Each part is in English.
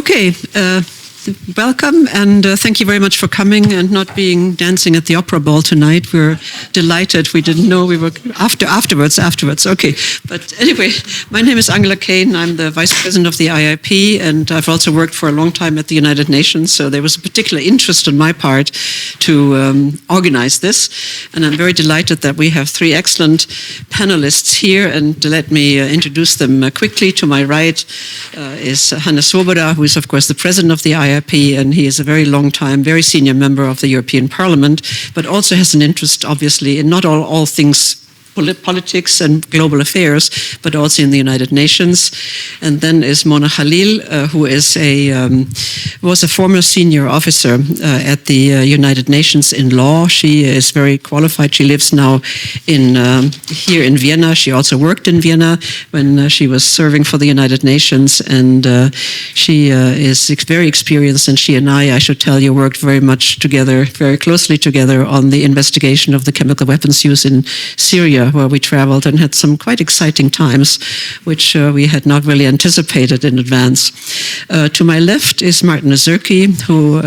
Okay, welcome, and thank you very much for coming and not being dancing at the Opera Ball tonight. We're delighted. We didn't know we were afterwards. Okay, but anyway, my name is Angela Kane. I'm the Vice President of the IIP, and I've also worked for a long time at the United Nations, so there was a particular interest on my part to organize this, and I'm very delighted that we have three excellent panelists here, and let me introduce them quickly. To my right is Hannes Swoboda, who is, of course, the President of the IIP, and he is a very long time, very senior member of the European Parliament, but also has an interest, obviously, in not all things politics and global affairs, but also in the United Nations. And then is Mona Khalil, who is was a former senior officer at the United Nations in law. She is very qualified. She lives now here in Vienna. She also worked in Vienna when she was serving for the United Nations, and she is very experienced. And she and I should tell you, worked very much together, very closely together on the investigation of the chemical weapons use in Syria, where we traveled and had some quite exciting times, which we had not really anticipated in advance. To my left is Martin Ozerki, who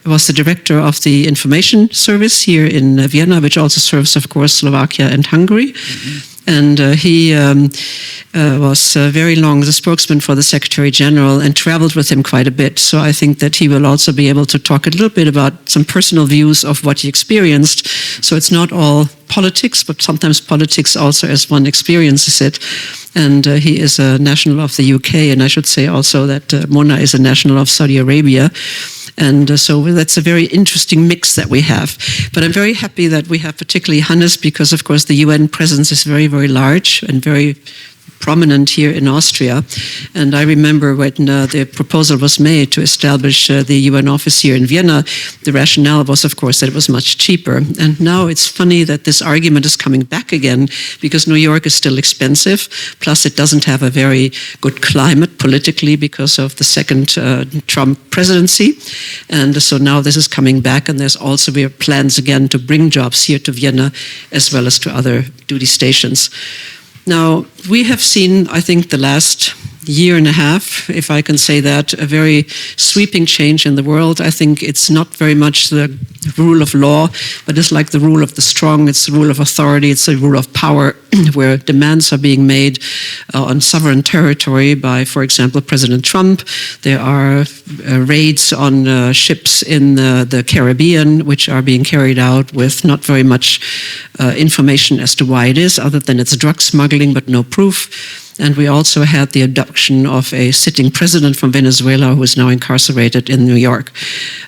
was the director of the information service here in Vienna, which also serves, of course, Slovakia and Hungary. Mm-hmm. And he was very long the spokesman for the Secretary General and traveled with him quite a bit. So I think that he will also be able to talk a little bit about some personal views of what he experienced. So it's not all politics, but sometimes politics also as one experiences it. And he is a national of the UK, and I should say also that Mona is a national of Saudi Arabia. And so that's a very interesting mix that we have. But I'm very happy that we have particularly Hannes, because, of course, the UN presence is very, very large and very prominent here in Austria. And I remember when the proposal was made to establish the UN office here in Vienna, the rationale was, of course, that it was much cheaper. And now it's funny that this argument is coming back again, because New York is still expensive, plus it doesn't have a very good climate politically because of the second Trump presidency. And so now this is coming back, and there's also plans again to bring jobs here to Vienna as well as to other duty stations. Now, we have seen, I think, the last year and a half, if I can say that, a very sweeping change in the world. I think it's not very much the rule of law, but it's like the rule of the strong. It's the rule of authority. It's the rule of power, where demands are being made on sovereign territory by, for example, President Trump. There are raids on ships in the Caribbean, which are being carried out with not very much information as to why it is, other than it's drug smuggling, but no proof. And we also had the abduction of a sitting president from Venezuela who is now incarcerated in New York.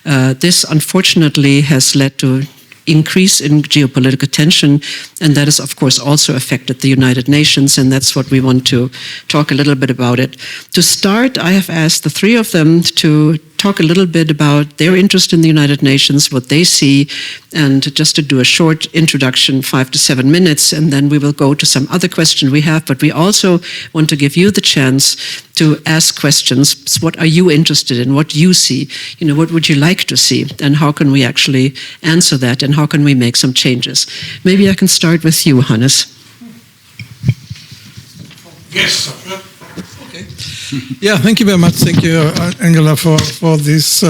This, unfortunately, has led to increase in geopolitical tension, and that has, of course, also affected the United Nations, and that's what we want to talk a little bit about it. To start, I have asked the three of them to talk a little bit about their interest in the United Nations, what they see, and just to do a short introduction, 5 to 7 minutes, and then we will go to some other questions we have. But we also want to give you the chance to ask questions. What are you interested in? What you see? What would you like to see? And how can we actually answer that? And how can we make some changes? Maybe I can start with you, Hannes. Yes. Okay. Yeah, thank you very much. Thank you, Angela, for this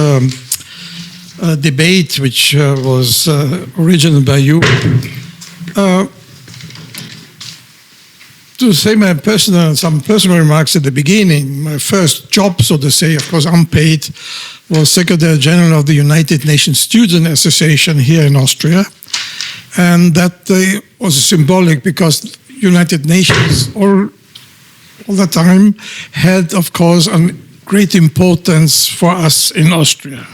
debate, which was originated by you. To say some personal remarks at the beginning, my first job, so to say, of course unpaid, was Secretary General of the United Nations Student Association here in Austria. And that was symbolic, because United Nations all the time had, of course, a great importance for us in Austria.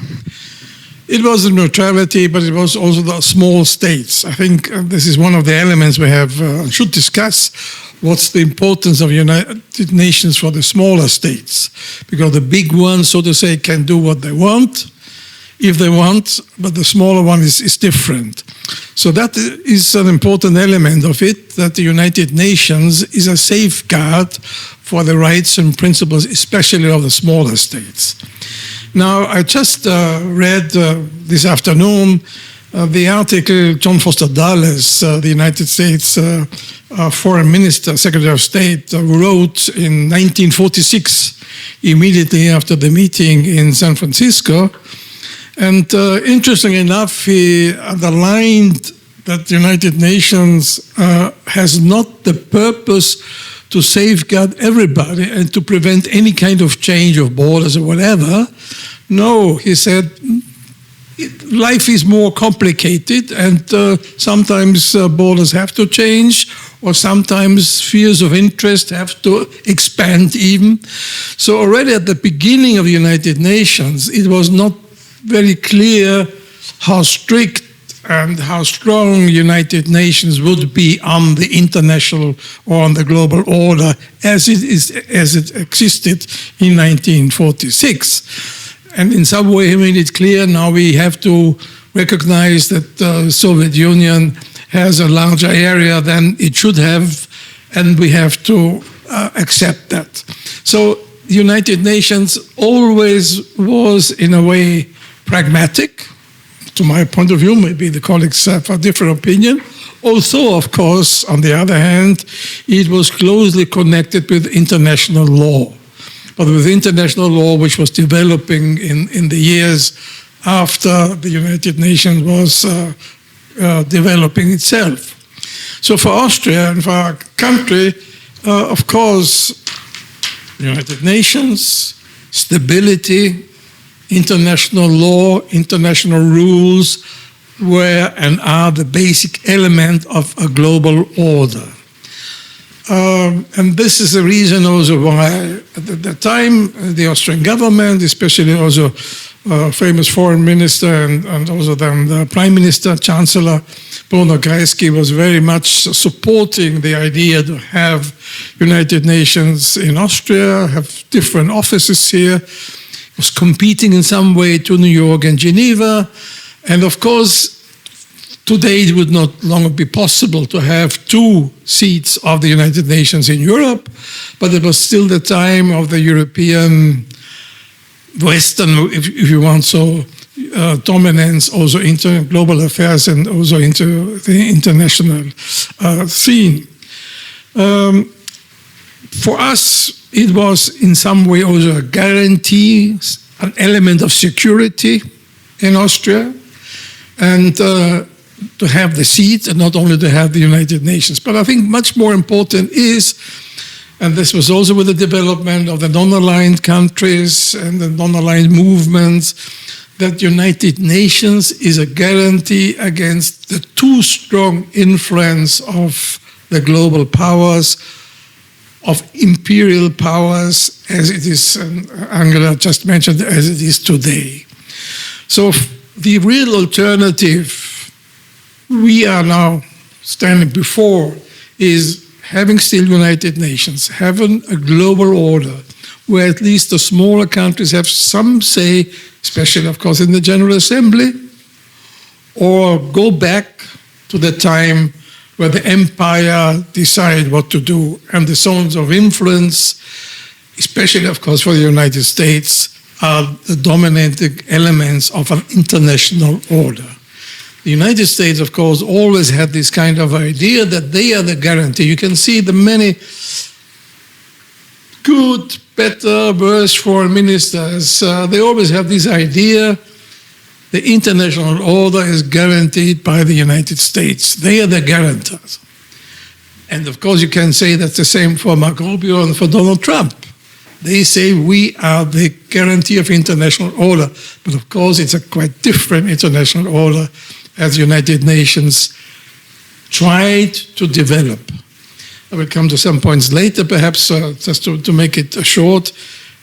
It was the neutrality, but it was also the small states. I think this is one of the elements we should discuss. What's the importance of United Nations for the smaller states? Because the big ones, so to say, can do what they want, if they want, but the smaller one is different. So that is an important element of it, that the United Nations is a safeguard for the rights and principles, especially of the smaller states. Now, I just read this afternoon the article John Foster Dulles, the United States Foreign Minister, Secretary of State, wrote in 1946, immediately after the meeting in San Francisco. And interestingly enough, he underlined that the United Nations has not the purpose to safeguard everybody and to prevent any kind of change of borders or whatever. No, he said, life is more complicated, and sometimes borders have to change, or sometimes spheres of interest have to expand even. So already at the beginning of the United Nations, it was not very clear how strict and how strong United Nations would be on the international or on the global order as it existed in 1946. And in some way he made it clear now we have to recognize that the Soviet Union has a larger area than it should have, and we have to accept that. So the United Nations always was in a way pragmatic. To my point of view, maybe the colleagues have a different opinion. Also, of course, on the other hand, it was closely connected with international law. But with international law, which was developing in the years after the United Nations was developing itself. So for Austria and for our country, of course, United Nations, stability, international law, international rules were and are the basic element of a global order. And this is the reason also why at the time the Austrian government, especially also famous foreign minister and also then the prime minister, Chancellor Bruno Kreisky, was very much supporting the idea to have United Nations in Austria, have different offices here, was competing in some way to New York and Geneva. And of course, today it would not longer be possible to have 2 seats of the United Nations in Europe, but it was still the time of the European Western, if you want so, dominance also into global affairs and also into the international scene. For us, it was in some way also a guarantee, an element of security in Austria, and to have the seat and not only to have the United Nations. But I think much more important is, and this was also with the development of the non-aligned countries and the non-aligned movements, that United Nations is a guarantee against the too strong influence of the global powers, of imperial powers, as it is, Angela just mentioned, as it is today. So the real alternative we are now standing before is having still United Nations, having a global order where at least the smaller countries have some say, especially, of course, in the General Assembly, or go back to the time where the empire decided what to do, and the zones of influence, especially, of course, for the United States, are the dominating elements of an international order. The United States, of course, always had this kind of idea that they are the guarantee. You can see the many good, better, worse foreign ministers. They always have this idea the international order is guaranteed by the United States. They are the guarantors. And of course, you can say that's the same for Marco Rubio and for Donald Trump. They say we are the guarantee of international order. But of course, it's a quite different international order as the United Nations tried to develop. I will come to some points later, perhaps, just to make it short.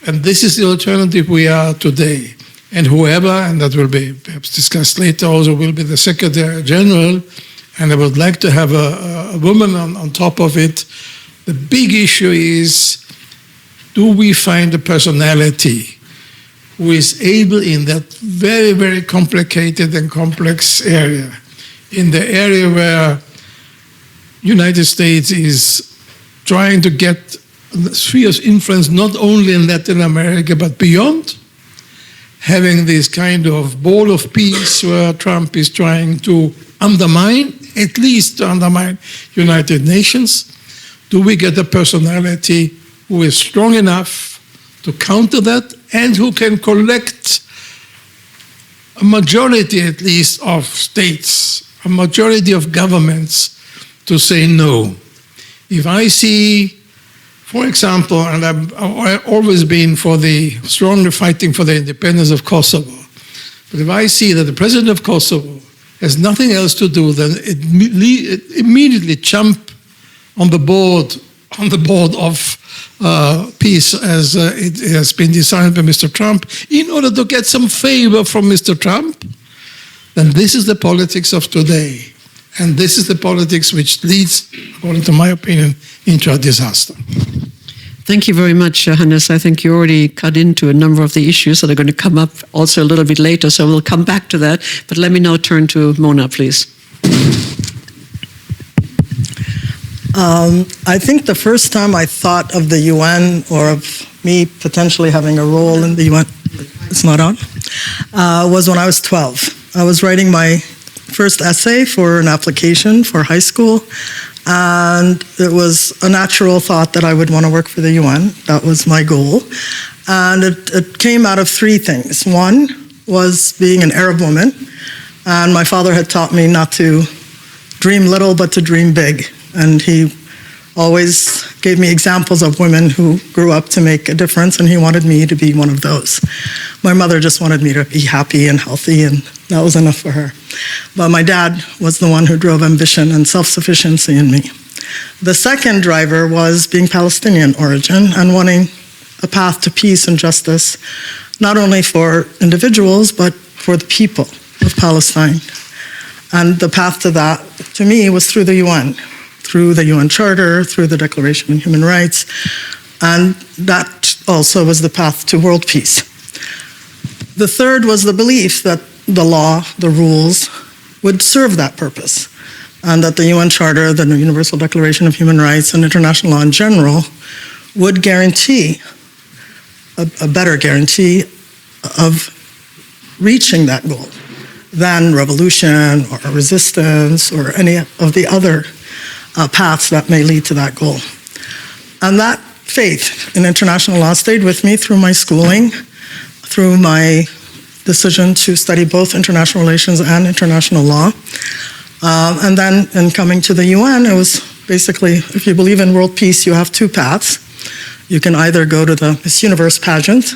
And this is the alternative we are today. And whoever, and that will be perhaps discussed later, also will be the Secretary General, and I would like to have a woman on top of it. The big issue is, do we find a personality who is able in that very, very complicated and complex area, in the area where United States is trying to get spheres of influence not only in Latin America but beyond, having this kind of ball of peace where Trump is trying to undermine, at least to undermine United Nations? Do we get a personality who is strong enough to counter that and who can collect a majority, at least, of states, a majority of governments to say no? If I see, for example, and I've always been strongly fighting for the independence of Kosovo, but if I see that the president of Kosovo has nothing else to do than immediately jump on the board of peace as it has been designed by Mr. Trump in order to get some favor from Mr. Trump, then this is the politics of today. And this is the politics which leads, according to my opinion, into a disaster. Thank you very much, Hannes. I think you already cut into a number of the issues that are going to come up also a little bit later, so we'll come back to that. But let me now turn to Mona, please. I think the first time I thought of the UN or of me potentially having a role in the UN, it's not on, was when I was 12. I was writing my first essay for an application for high school, and it was a natural thought that I would want to work for the UN. That was my goal. And it came out of three things. One was being an Arab woman, and my father had taught me not to dream little, but to dream big. And he always gave me examples of women who grew up to make a difference, and he wanted me to be one of those. My mother just wanted me to be happy and healthy, and that was enough for her. But my dad was the one who drove ambition and self-sufficiency in me. The second driver was being Palestinian origin and wanting a path to peace and justice, not only for individuals, but for the people of Palestine. And the path to that, to me, was through the UN. Through the UN Charter, through the Declaration on Human Rights, and that also was the path to world peace. The third was the belief that the law, the rules, would serve that purpose, and that the UN Charter, the Universal Declaration of Human Rights, and international law in general would guarantee, a better guarantee of reaching that goal than revolution or resistance or any of the other paths that may lead to that goal. And that faith in international law stayed with me through my schooling, through my decision to study both international relations and international law. And then in coming to the UN, it was basically, if you believe in world peace, you have two paths. You can either go to the Miss Universe pageant,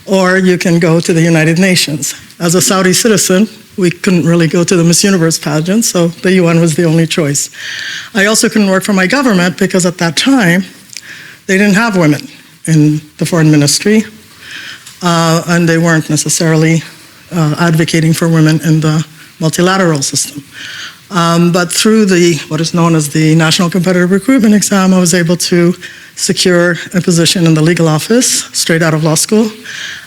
or you can go to the United Nations. As a Saudi citizen, we couldn't really go to the Miss Universe pageant, so the UN was the only choice. I also couldn't work for my government because at that time, they didn't have women in the foreign ministry, and they weren't necessarily advocating for women in the multilateral system. But through what is known as the National Competitive Recruitment Exam, I was able to secure a position in the legal office straight out of law school,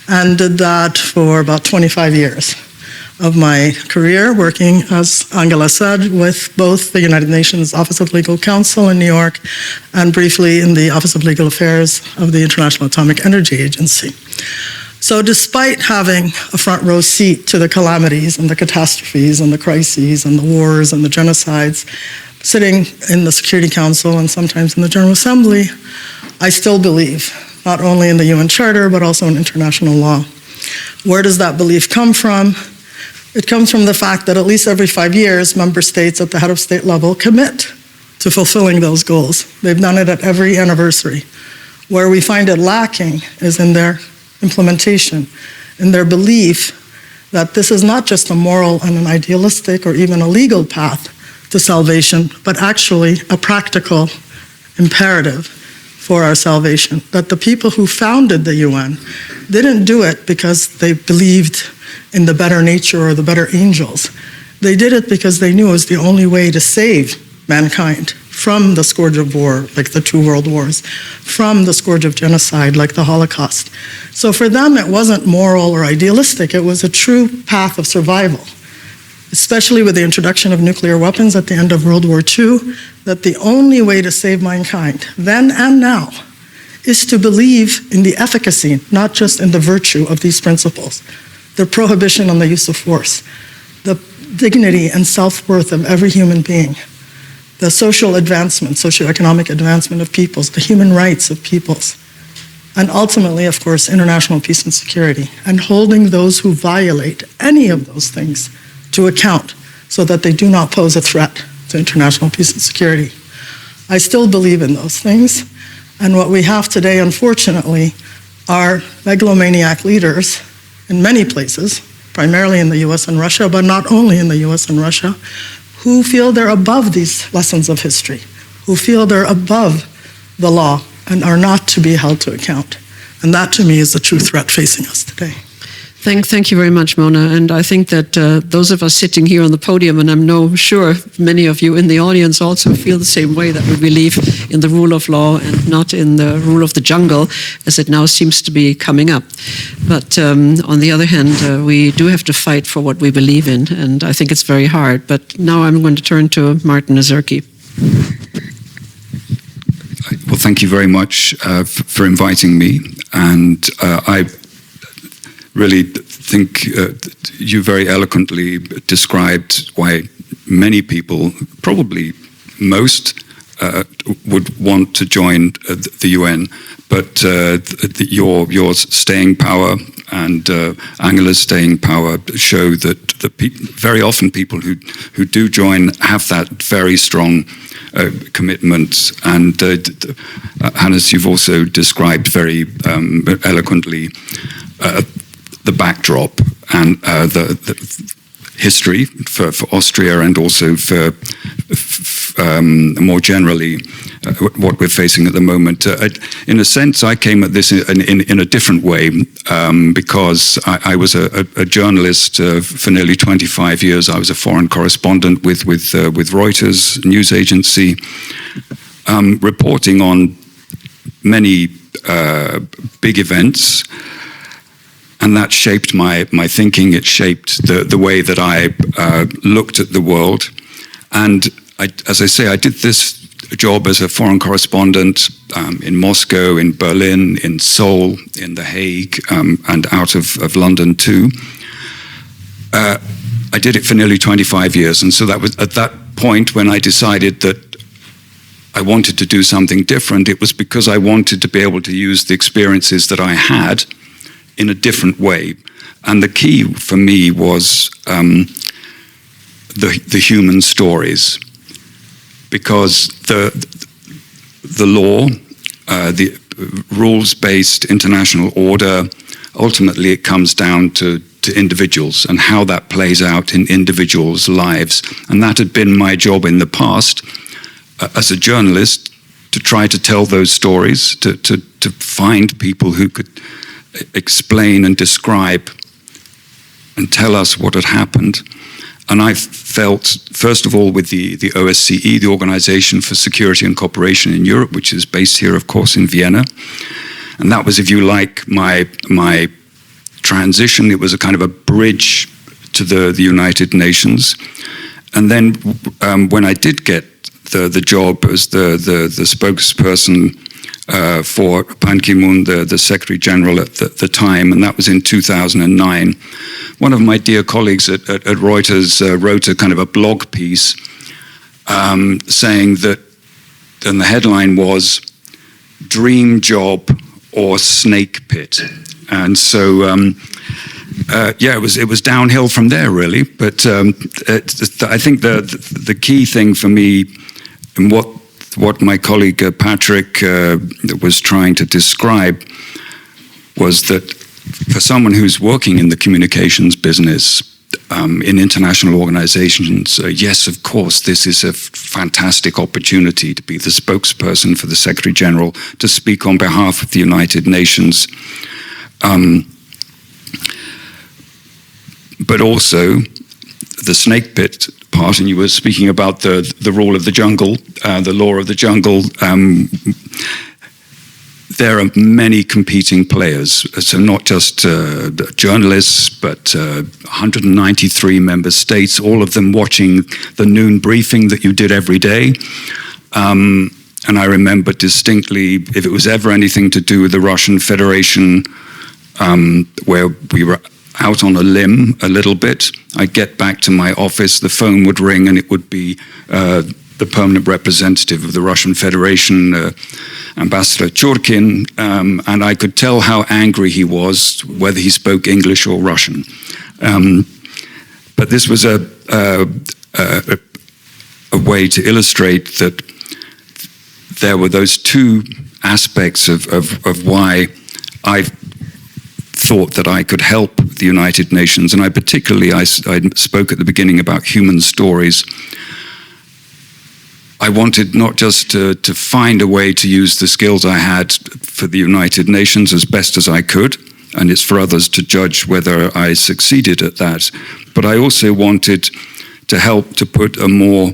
and did that for about 25 years of my career, working, as Angela said, with both the United Nations Office of Legal Counsel in New York and briefly in the Office of Legal Affairs of the International Atomic Energy Agency. So despite having a front row seat to the calamities and the catastrophes and the crises and the wars and the genocides, sitting in the Security Council and sometimes in the General Assembly, I still believe not only in the UN Charter, but also in international law. Where does that belief come from? It comes from the fact that at least every 5 years, member states at the head of state level commit to fulfilling those goals. They've done it at every anniversary. Where we find it lacking is in their implementation, in their belief that this is not just a moral and an idealistic or even a legal path to salvation, but actually a practical imperative for our salvation. That the people who founded the UN didn't do it because they believed in the better nature or the better angels. They did it because they knew it was the only way to save mankind from the scourge of war, like the 2 world wars, from the scourge of genocide, like the Holocaust. So for them, it wasn't moral or idealistic. It was a true path of survival, especially with the introduction of nuclear weapons at the end of World War II, that the only way to save mankind, then and now, is to believe in the efficacy, not just in the virtue of these principles. the prohibition on the use of force, the dignity and self-worth of every human being, the social advancement, socioeconomic advancement of peoples, the human rights of peoples, and ultimately, of course, international peace and security, and holding those who violate any of those things to account so that they do not pose a threat to international peace and security. I still believe in those things, and what we have today, unfortunately, are megalomaniac leaders in many places, primarily in the US and Russia, but not only in the US and Russia, who feel they're above these lessons of history, who feel they're above the law and are not to be held to account. And that, to me, is the true threat facing us today. Thank you very much, Mona. And I think that those of us sitting here on the podium, and I'm sure many of you in the audience also feel the same way, that we believe in the rule of law and not in the rule of the jungle, as it now seems to be coming up. But on the other hand, we do have to fight for what we believe in, and I think it's very hard. But now I'm going to turn to Martin Nazirki. Well, thank you very much for inviting me, and I really think you very eloquently described why many people, probably most, would want to join the UN, but your staying power and Angela's staying power show that very often people who do join have that very strong commitment. And Hannes, you've also described very eloquently the backdrop and the history for Austria, and also for more generally what we're facing at the moment. In a sense, I came at this in a different way, because I was a journalist for nearly 25 years. I was a foreign correspondent with Reuters news agency, reporting on many big events. And that shaped my thinking. It shaped the way that I looked at the world. And as I say, I did this job as a foreign correspondent in Moscow, in Berlin, in Seoul, in The Hague, and out of London too. I did it for nearly 25 years. And so that was at that point when I decided that I wanted to do something different. It was because I wanted to be able to use the experiences that I had in a different way. And the key for me was the human stories, because the law, the rules-based international order, ultimately it comes down to individuals and how that plays out in individuals' lives. And that had been my job in the past as a journalist, to try to tell those stories, to find people who could explain and describe and tell us what had happened. And I felt, first of all, with the OSCE, the Organization for Security and Cooperation in Europe, which is based here, of course, in Vienna. And that was, if you like, my transition. It was a kind of a bridge to the United Nations. And then when I did get the job as the spokesperson for Ban Ki-moon, the Secretary General at the time, and that was in 2009. One of my dear colleagues at Reuters wrote a kind of a blog piece saying that, and the headline was, "Dream Job or Snake Pit." And so, it was downhill from there, really. But I think the key thing for me, and what my colleague Patrick was trying to describe, was that for someone who's working in the communications business, in international organizations, yes, of course, this is a fantastic opportunity to be the spokesperson for the Secretary General, to speak on behalf of the United Nations. But also the snake pit part, and you were speaking about the rule of the jungle, the law of the jungle. There are many competing players, so not just journalists, but 193 member states, all of them watching the noon briefing that you did every day. And I remember distinctly, if it was ever anything to do with the Russian Federation, where we were out on a limb a little bit. I'd get back to my office, the phone would ring, and it would be the permanent representative of the Russian Federation, Ambassador Churkin, and I could tell how angry he was, whether he spoke English or Russian. But this was a way to illustrate that there were those two aspects of why I thought that I could help the United Nations, and I spoke at the beginning about human stories. I wanted not just to find a way to use the skills I had for the United Nations as best as I could, and it's for others to judge whether I succeeded at that, but I also wanted to help to put a more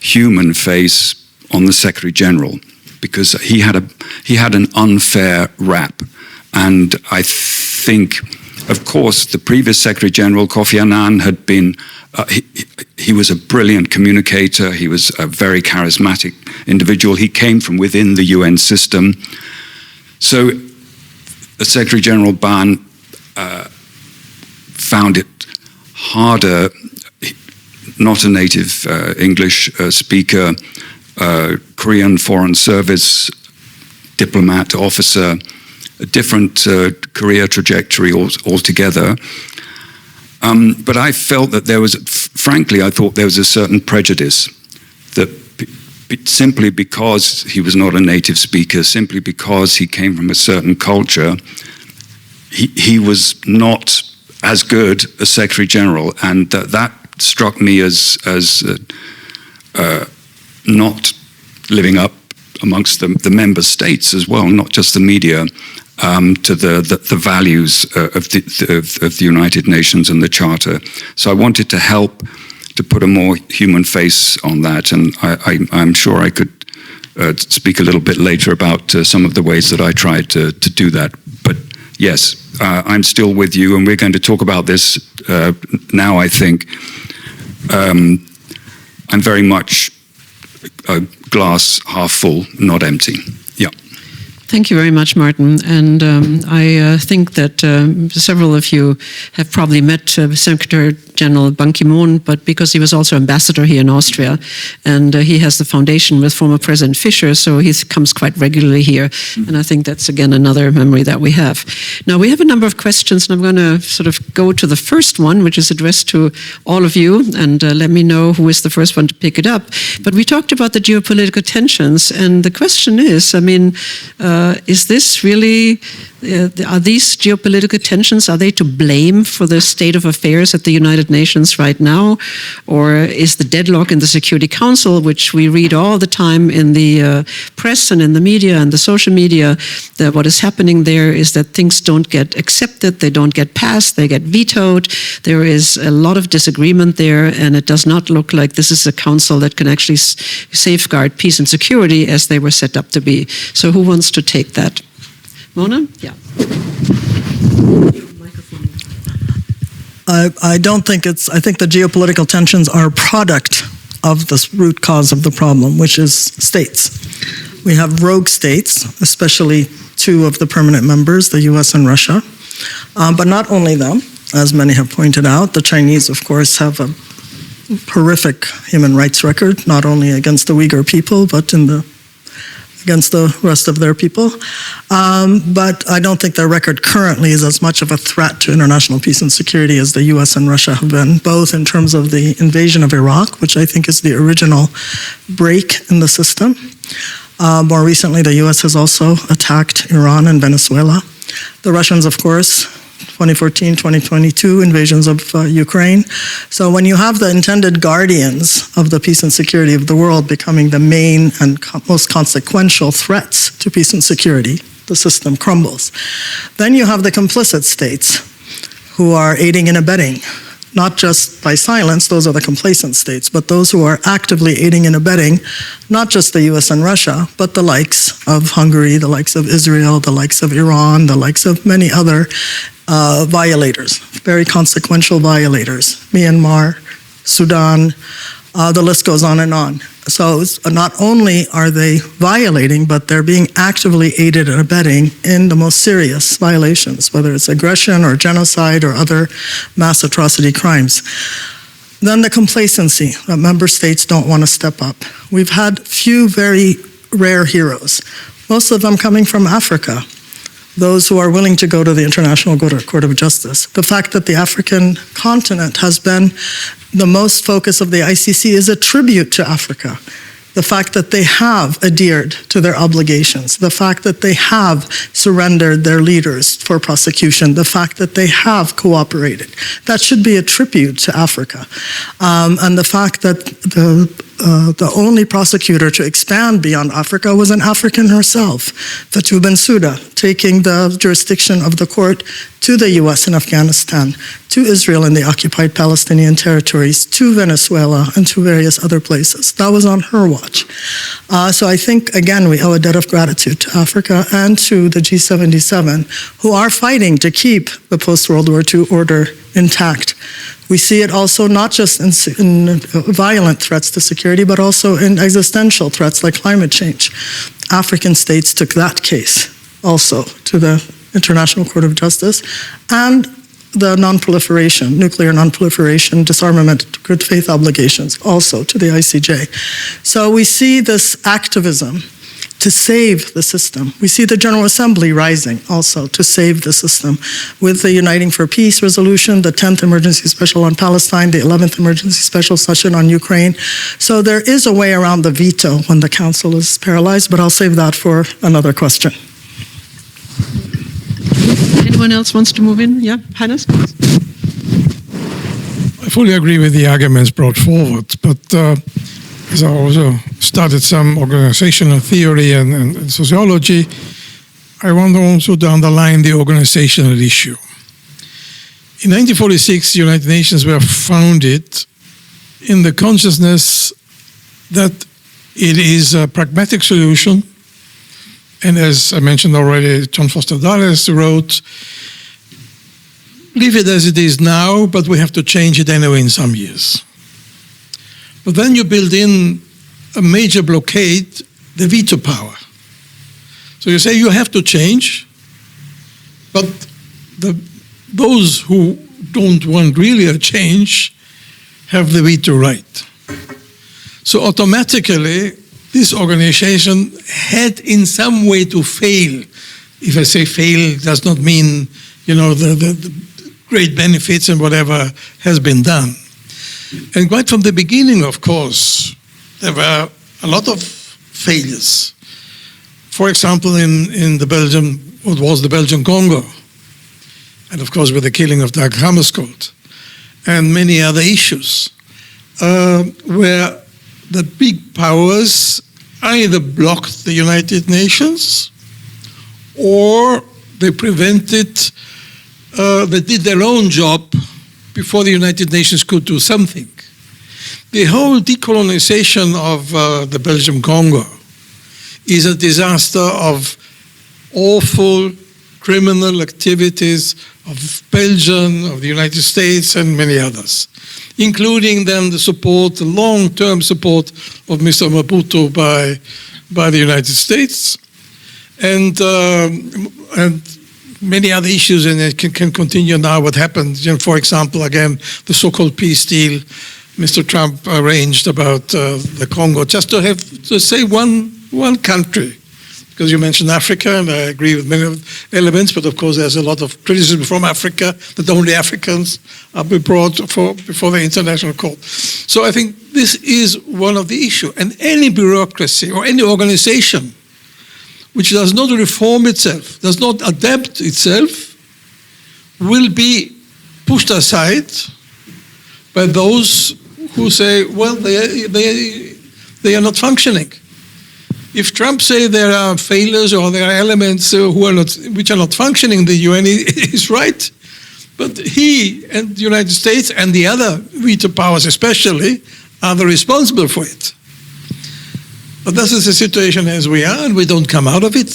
human face on the Secretary General, because he had an unfair rap. And I think, of course, the previous Secretary General, Kofi Annan, had been, he was a brilliant communicator, he was a very charismatic individual, he came from within the UN system. So the Secretary General Ban found it harder, not a native English speaker, Korean Foreign Service diplomat, officer, a different career trajectory altogether. But I felt that there was, frankly, I thought there was a certain prejudice that simply because he was not a native speaker, simply because he came from a certain culture, he was not as good a Secretary General, and that struck me as not living up amongst the member states as well, not just the media, to the values of the United Nations and the Charter. So I wanted to help to put a more human face on that, and I'm sure I could speak a little bit later about some of the ways that I tried to do that. But yes, I'm still with you, and we're going to talk about this now, I think. I'm very much a glass half full, not empty. Yeah. Thank you very much, Martin. And I think that several of you have probably met Secretary General Ban Ki-moon, but because he was also ambassador here in Austria, and he has the foundation with former President Fischer, so he comes quite regularly here. And I think that's, again, another memory that we have. Now, we have a number of questions, and I'm going to sort of go to the first one, which is addressed to all of you, and let me know who is the first one to pick it up. But we talked about the geopolitical tensions, and the question is, I mean, is this really, are these geopolitical tensions, are they to blame for the state of affairs at the United Nations right now? Or is the deadlock in the Security Council, which we read all the time in the press and in the media and the social media, that what is happening there is that things don't get accepted, they don't get passed, they get vetoed. There is a lot of disagreement there, and it does not look like this is a council that can actually safeguard peace and security as they were set up to be. So who wants to take that? Mona? Yeah. I don't think I think the geopolitical tensions are a product of the root cause of the problem, which is states. We have rogue states, especially two of the permanent members, the US and Russia. But not only them, as many have pointed out, the Chinese, of course, have a horrific human rights record, not only against the Uyghur people, but against the rest of their people. But I don't think their record currently is as much of a threat to international peace and security as the US and Russia have been, both in terms of the invasion of Iraq, which I think is the original break in the system. More recently, the US has also attacked Iran and Venezuela. The Russians, of course, 2014, 2022 invasions of Ukraine. So when you have the intended guardians of the peace and security of the world becoming the main and most consequential threats to peace and security, the system crumbles. Then you have the complicit states who are aiding and abetting, not just by silence, those are the complacent states, but those who are actively aiding and abetting, not just the US and Russia, but the likes of Hungary, the likes of Israel, the likes of Iran, the likes of many other violators, very consequential violators, Myanmar, Sudan, The list goes on and on. So not only are they violating, but they're being actively aided and abetting in the most serious violations, whether it's aggression or genocide or other mass atrocity crimes. Then the complacency that member states don't want to step up. We've had few very rare heroes, most of them coming from Africa, those who are willing to go to the International Court of Justice. The fact that the African continent has been the most focus of the ICC is a tribute to Africa. The fact that they have adhered to their obligations, the fact that they have surrendered their leaders for prosecution, the fact that they have cooperated, that should be a tribute to Africa. And the fact that the only prosecutor to expand beyond Africa was an African herself, Fatou Bensouda, taking the jurisdiction of the court to the US and Afghanistan, to Israel and the occupied Palestinian territories, to Venezuela, and to various other places. That was on her watch. So I think, again, we owe a debt of gratitude to Africa and to the G77, who are fighting to keep the post-World War II order intact. We see it also not just in violent threats to security, but also in existential threats like climate change. African states took that case also to the International Court of Justice, and the non-proliferation, nuclear non-proliferation, disarmament, good faith obligations also to the ICJ. So we see this activism to save the system. We see the General Assembly rising also to save the system with the Uniting for Peace resolution, the 10th Emergency Special on Palestine, the 11th Emergency Special Session on Ukraine. So there is a way around the veto when the Council is paralyzed, but I'll save that for another question. Anyone else wants to move in? Yeah, Hannes? I fully agree with the arguments brought forward, but as I also studied some organizational theory and sociology, I want also to underline the organizational issue. In 1946, the United Nations were founded in the consciousness that it is a pragmatic solution. And as I mentioned already, John Foster Dulles wrote, leave it as it is now, but we have to change it anyway in some years. But then you build in a major blockade, the veto power. So you say you have to change, but those who don't want really a change have the veto right. So automatically, this organization had in some way to fail. If I say fail, it does not mean, the great benefits and whatever has been done. And right from the beginning, of course, there were a lot of failures. For example, in the what was the Belgian Congo, and of course with the killing of Dag Hammarskjöld, and many other issues, where the big powers either blocked the United Nations or they prevented, they did their own job before the United Nations could do something. The whole decolonization of the Belgian Congo is a disaster of awful criminal activities of Belgium, of the United States, and many others, including then the long-term support of Mr. Maputo by the United States, and many other issues, and it can continue now what happened. For example, again, the so-called peace deal Mr. Trump arranged about the Congo, just to say one country. Because you mentioned Africa, and I agree with many elements, but of course there's a lot of criticism from Africa that only Africans are brought before the International Court. So I think this is one of the issues. And any bureaucracy or any organization which does not reform itself, does not adapt itself, will be pushed aside by those who say, well, they are not functioning. If Trump say there are failures or there are elements which are not functioning, the UN is right. But he and the United States and the other veto powers especially are the responsible for it. But this is the situation as we are, and we don't come out of it.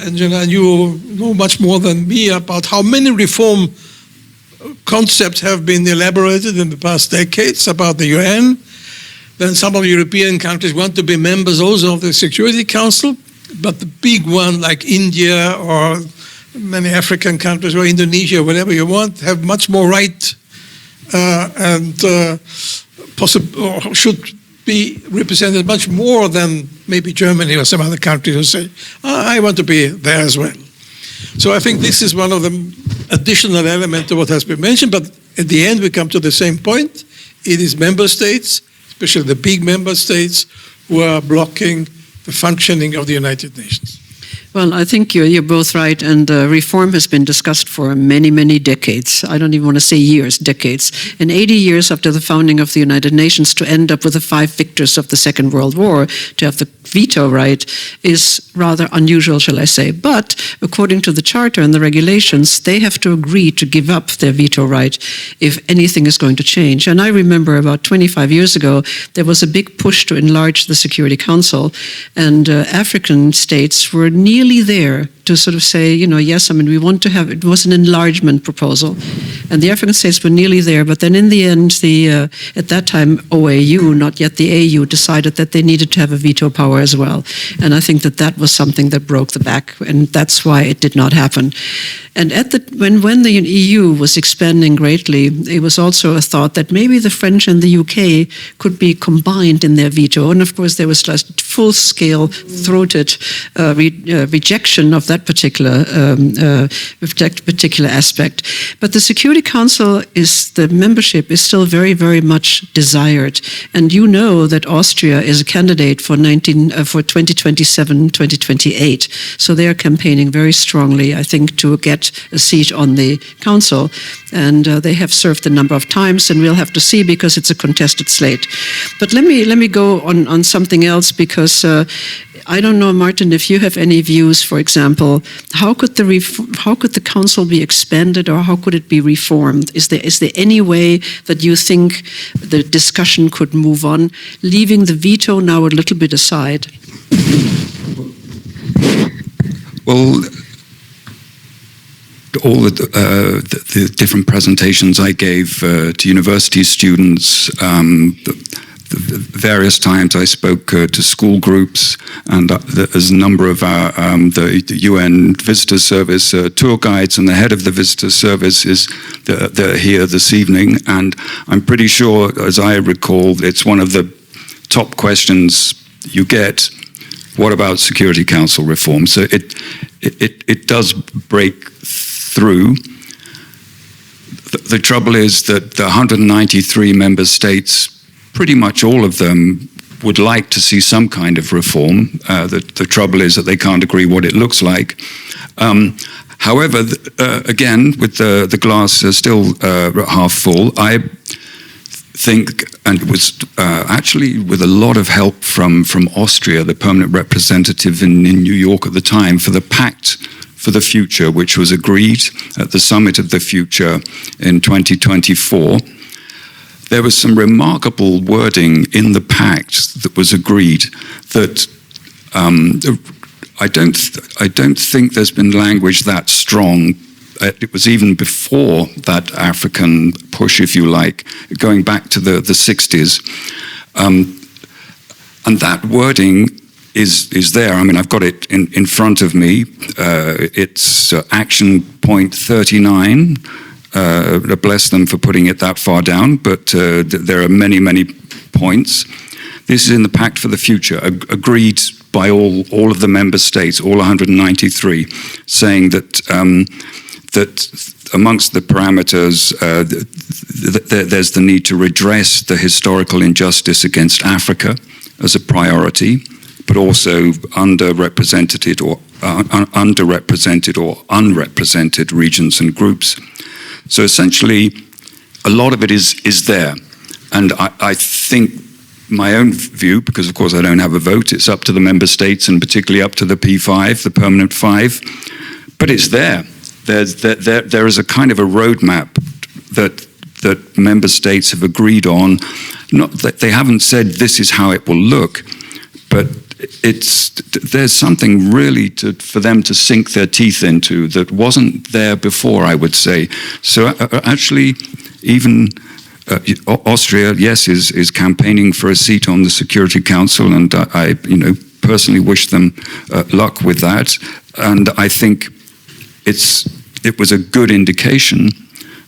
Angela, you know much more than me about how many reform concepts have been elaborated in the past decades about the UN. Then some of the European countries want to be members also of the Security Council, but the big one like India or many African countries or Indonesia, whatever you want, have much more right and should be represented much more than maybe Germany or some other countries who say, I want to be there as well. So I think this is one of the additional elements to what has been mentioned, but at the end we come to the same point. It is member states, especially the big member states, who are blocking the functioning of the United Nations. Well, I think you're both right, and reform has been discussed for many, many decades. I don't even want to say years, decades. And 80 years after the founding of the United Nations, to end up with the 5 victors of the Second World War, to have the veto right, is rather unusual, shall I say. But according to the Charter and the regulations, they have to agree to give up their veto right if anything is going to change. And I remember about 25 years ago, there was a big push to enlarge the Security Council, and African states were nearly there to sort of say, yes, we want to have, it was an enlargement proposal, and the African states were nearly there, but then in the end, at that time, OAU, not yet the AU, decided that they needed to have a veto power as well. And I think that was something that broke the back, and that's why it did not happen. And when the EU was expanding greatly, it was also a thought that maybe the French and the UK could be combined in their veto. And of course, there was just full-scale, throated rejection of that particular aspect. But the Security Council the membership is still very, very much desired. And you know that Austria is a candidate for 2027, 2028. So they are campaigning very strongly, I think, to get a seat on the council, and they have served a number of times, and we'll have to see because it's a contested slate. But let me go on something else, because I don't know, Martin, if you have any views. For example, how could the council be expanded, or how could it be reformed? Is there any way that you think the discussion could move on, leaving the veto now a little bit aside? Well, all the different presentations I gave to university students, the various times I spoke to school groups, and there's a number of the UN Visitor Service tour guides, and the head of the Visitor Service is here this evening, and I'm pretty sure, as I recall, it's one of the top questions you get. What about Security Council reform? So it does break through. The trouble is that the 193 member states, pretty much all of them, would like to see some kind of reform. The trouble is that they can't agree what it looks like. However, again, with the glass still half full, I think, and it was actually with a lot of help from Austria, the permanent representative in New York at the time, for the Pact for the Future, which was agreed at the Summit of the Future in 2024. There was some remarkable wording in the pact that was agreed that I don't think there's been language that strong. It was even before that African push, if you like, going back to the 60s. And that wording is there. I've got it in front of me. It's action point 39. Bless them for putting it that far down, but there are many, many points. This is in the Pact for the Future, agreed by all of the member states, all 193, saying that that amongst the parameters, there's the need to redress the historical injustice against Africa as a priority, but also underrepresented or unrepresented regions and groups. So essentially, a lot of it is there. And I think my own view, because of course I don't have a vote, it's up to the member states, and particularly up to the P5, the permanent 5, but it's there. There is a kind of a roadmap that member states have agreed on. Not that they haven't said this is how it will look, but there's something really for them to sink their teeth into that wasn't there before, I would say. So actually, even Austria, yes, is campaigning for a seat on the Security Council, and I personally wish them luck with that. And I think it was a good indication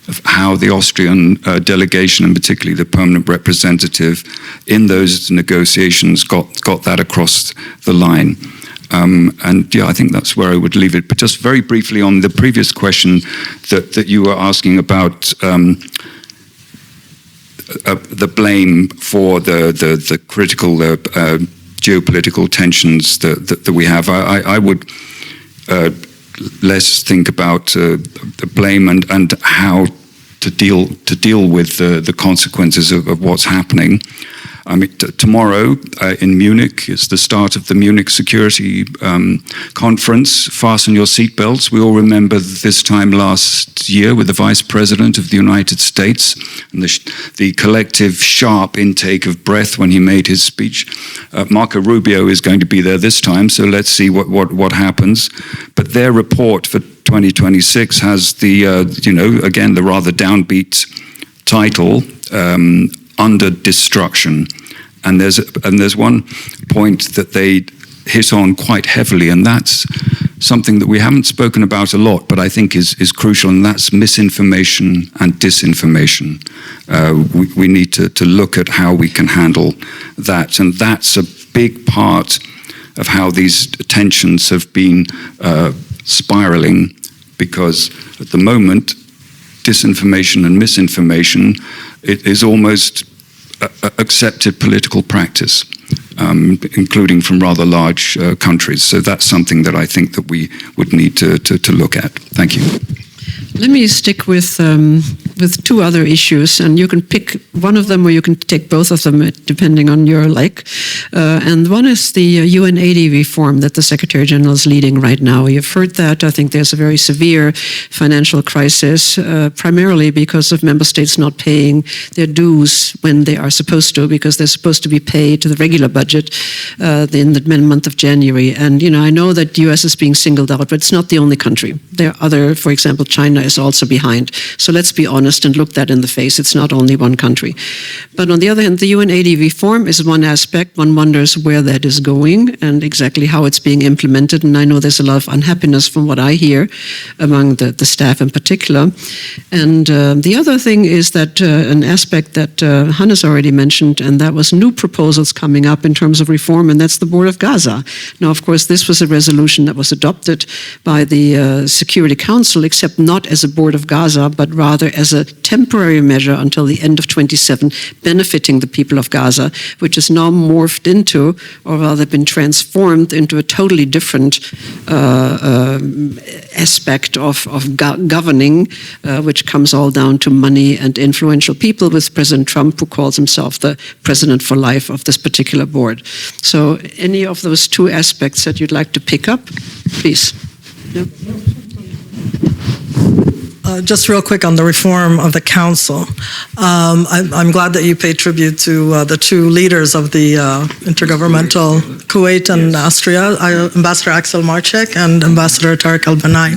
of how the Austrian delegation, and particularly the permanent representative in those negotiations, got that across the line. And yeah, I think that's where I would leave it. But just very briefly on the previous question that you were asking about the blame for the critical geopolitical tensions that we have, I would less think about the blame and how to deal with the consequences of what's happening. I mean, tomorrow in Munich is the start of the Munich Security Conference. Fasten your seatbelts. We all remember this time last year with the Vice President of the United States and the collective sharp intake of breath when he made his speech. Marco Rubio is going to be there this time, so let's see what happens. But their report for 2026 has the again the rather downbeat title. Under destruction, and there's one point that they hit on quite heavily, and that's something that we haven't spoken about a lot, but I think is crucial, and that's misinformation and disinformation. We need to look at how we can handle that, and that's a big part of how these tensions have been spiraling, because at the moment, disinformation and misinformation, it is almost accepted political practice, including from rather large countries. So that's something that I think that we would need to look at. Thank you. Let me stick with two other issues, and you can pick one of them or you can take both of them, depending on your like. And one is the UN80 reform that the Secretary General is leading right now. You've heard that. I think there's a very severe financial crisis, primarily because of member states not paying their dues when they are supposed to, because they're supposed to be paid to the regular budget in the month of January. And, I know that the US is being singled out, but it's not the only country. There are other, for example, China is also behind. So let's be honest and look that in the face. It's not only one country. But on the other hand, the UN80 reform is one aspect. One wonders where that is going and exactly how it's being implemented. And I know there's a lot of unhappiness from what I hear among the staff in particular. And the other thing is that an aspect that Hannes already mentioned, and that was new proposals coming up in terms of reform, and that's the Board of Gaza. Now, of course, this was a resolution that was adopted by the Security Council, except not as a Board of Gaza, but rather as a temporary measure until the end of 27, benefiting the people of Gaza, which is now morphed into, or rather been transformed into a totally different aspect of governing, which comes all down to money and influential people, with President Trump, who calls himself the president for life of this particular board. So any of those two aspects that you'd like to pick up, please. Yeah. Just real quick on the reform of the council. I'm glad that you pay tribute to the two leaders of the intergovernmental Kuwait and Austria, Ambassador Axel Marcek and Ambassador Tariq Al-Banai,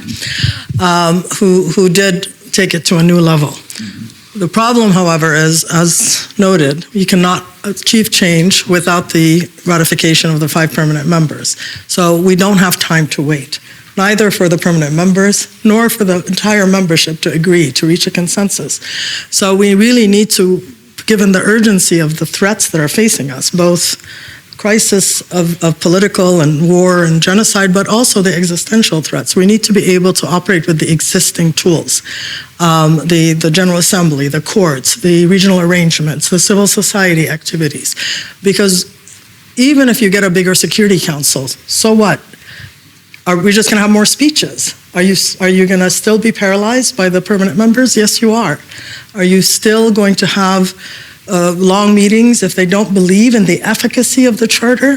who did take it to a new level. The problem, however, is, as noted, you cannot achieve change without the ratification of the 5 permanent members. So we don't have time to wait, neither for the permanent members nor for the entire membership to agree, to reach a consensus. So we really need to, given the urgency of the threats that are facing us, both crisis of political and war and genocide, but also the existential threats, we need to be able to operate with the existing tools. The General Assembly, the courts, the regional arrangements, the civil society activities. Because even if you get a bigger Security Council, so what? Are we just going to have more speeches? Are you going to still be paralyzed by the permanent members? Yes, you are. Are you still going to have long meetings if they don't believe in the efficacy of the charter?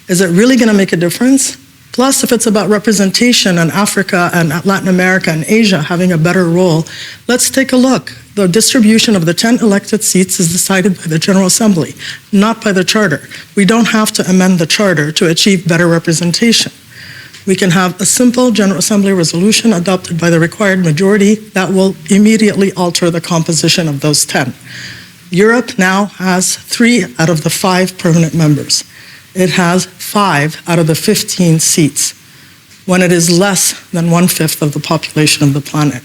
Is it really going to make a difference? Plus, if it's about representation and Africa and Latin America and Asia having a better role, let's take a look. The distribution of the 10 elected seats is decided by the General Assembly, not by the charter. We don't have to amend the charter to achieve better representation. we can have a simple General Assembly resolution adopted by the required majority that will immediately alter the composition of those 10. Europe now has 3 out of the 5 permanent members. It has 5 out of the 15 seats, when it is less than 1/5 of the population of the planet.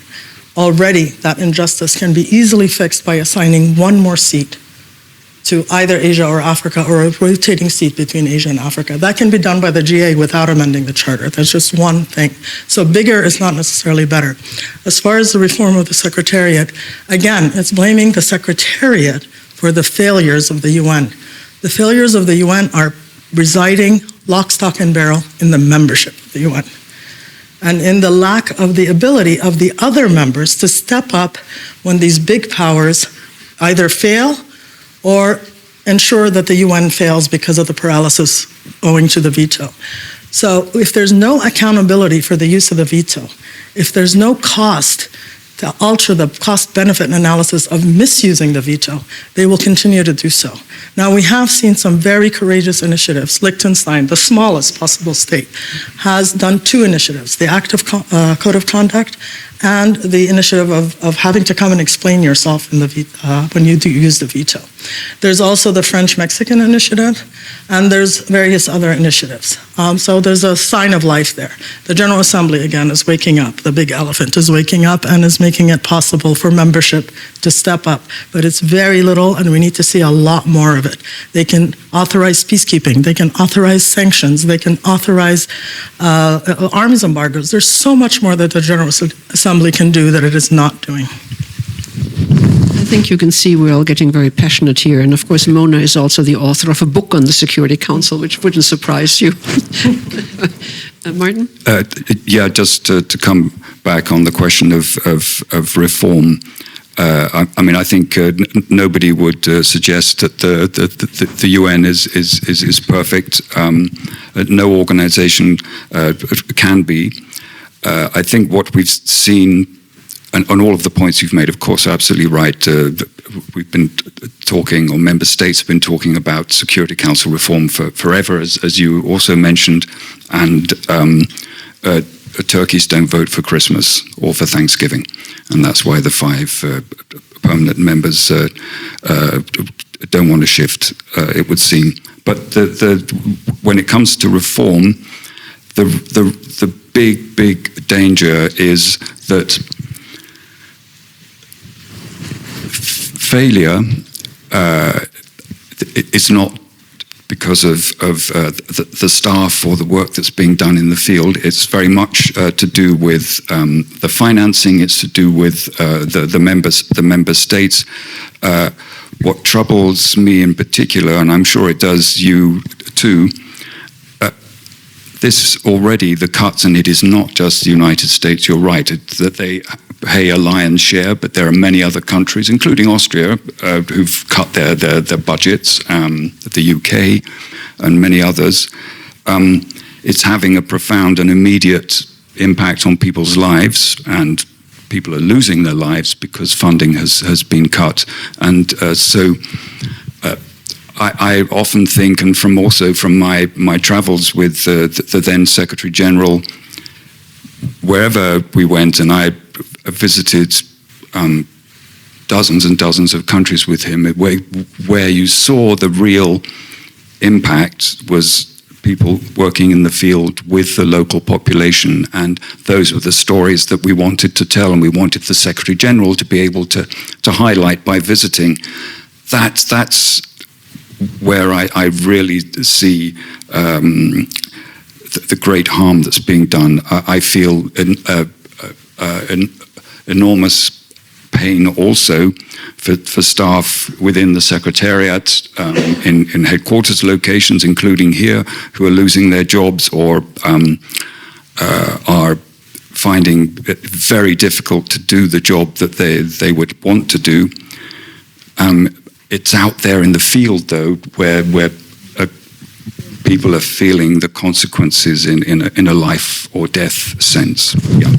Already, that injustice can be easily fixed by assigning 1 more seat to either Asia or Africa, or a rotating seat between Asia and Africa. That can be done by the GA without amending the charter. That's just one thing. So bigger is not necessarily better. As far as the reform of the Secretariat, again, it's blaming the Secretariat for the failures of the UN. The failures of the UN are residing lock, stock, and barrel in the membership of the UN, and in the lack of the ability of the other members to step up when these big powers either fail or ensure that the UN fails because of the paralysis owing to the veto. So if there's no accountability for the use of the veto, if there's no cost to alter the cost-benefit analysis of misusing the veto, they will continue to do so. Now, we have seen some very courageous initiatives. Liechtenstein, the smallest possible state, has done 2 initiatives, the Active Code of Conduct and the initiative of having to come and explain yourself in the when you do use the veto. There's also the French-Mexican initiative, and there's various other initiatives. So there's a sign of life there. The General Assembly, again, is waking up. The big elephant is waking up and is making it possible for membership to step up. But it's very little, and we need to see a lot more of it. They can authorize peacekeeping. They can authorize sanctions. They can authorize arms embargoes. There's so much more that the General Assembly can do that it is not doing. I think you can see we're all getting very passionate here. And of course, Mona is also the author of a book on the Security Council, which wouldn't surprise you. Martin? Yeah, just to come back on the question of reform. I mean, I think nobody would suggest that the UN is perfect. No organization can be. I think what we've seen, and on all of the points you've made, of course, absolutely right. We've been talking, or member states have been talking about Security Council reform forever, as you also mentioned, and turkeys don't vote for Christmas or for Thanksgiving, and that's why the 5 permanent members don't want to shift, it would seem. But when it comes to reform, the big danger is that failure is not because of the staff or the work that's being done in the field. It's very much to do with the financing. It's to do with the member states. What troubles me in particular, and I'm sure it does you too, this already, the cuts, and it is not just the United States, you're right, that they pay a lion's share, but there are many other countries, including Austria, who've cut their budgets, the UK and many others. It's having a profound and immediate impact on people's lives, and people are losing their lives because funding has been cut. And so I often think, and also from my travels with the then Secretary General, wherever we went, and I visited dozens and dozens of countries with him, where you saw the real impact was people working in the field with the local population, and those were the stories that we wanted to tell, and we wanted the Secretary General to be able to highlight by visiting. That's where I really see the great harm that's being done. I feel an enormous pain also for staff within the Secretariat in headquarters locations, including here, who are losing their jobs or are finding it very difficult to do the job that they would want to do. It's out there in the field, though, where people are feeling the consequences in a life or death sense. Yeah.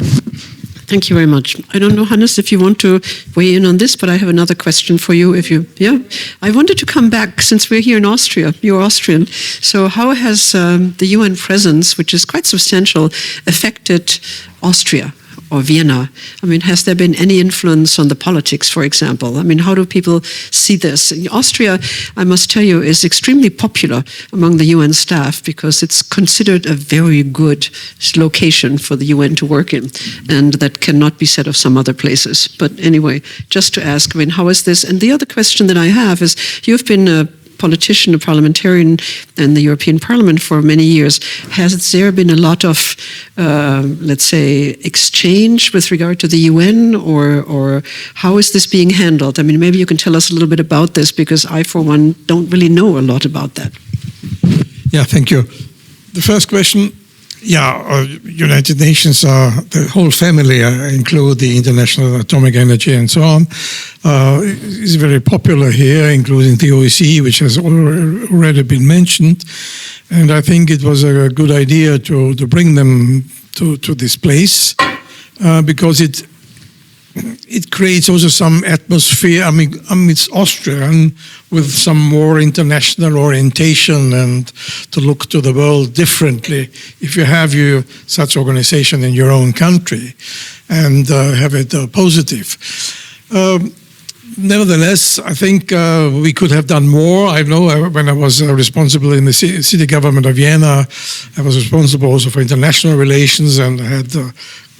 Thank you very much. I don't know, Hannes, if you want to weigh in on this, but I have another question for you. I wanted to come back, since we're here in Austria, you're Austrian. So how has the UN presence, which is quite substantial, affected Austria or Vienna? I mean, has there been any influence on the politics, for example? I mean, how do people see this? Austria, I must tell you, is extremely popular among the UN staff because it's considered a very good location for the UN to work in, and that cannot be said of some other places. But anyway, just to ask, I mean, how is this? And the other question that I have is, you've been a politician, a parliamentarian in the European Parliament for many years. Has there been a lot of, let's say, exchange with regard to the UN, or how is this being handled? I mean, maybe you can tell us a little bit about this, because I, for one, don't really know a lot about that. Yeah, thank you. The first question, United Nations, the whole family, include the International Atomic Energy and so on, is very popular here, including the OSCE, which has already been mentioned. And I think it was a good idea to bring them to this place, because it creates also some atmosphere. I mean, it's Austrian with some more international orientation and to look to the world differently. If you have such organization in your own country and have it positive. Nevertheless, I think we could have done more. I know when I was responsible in the city government of Vienna, I was responsible also for international relations, and I had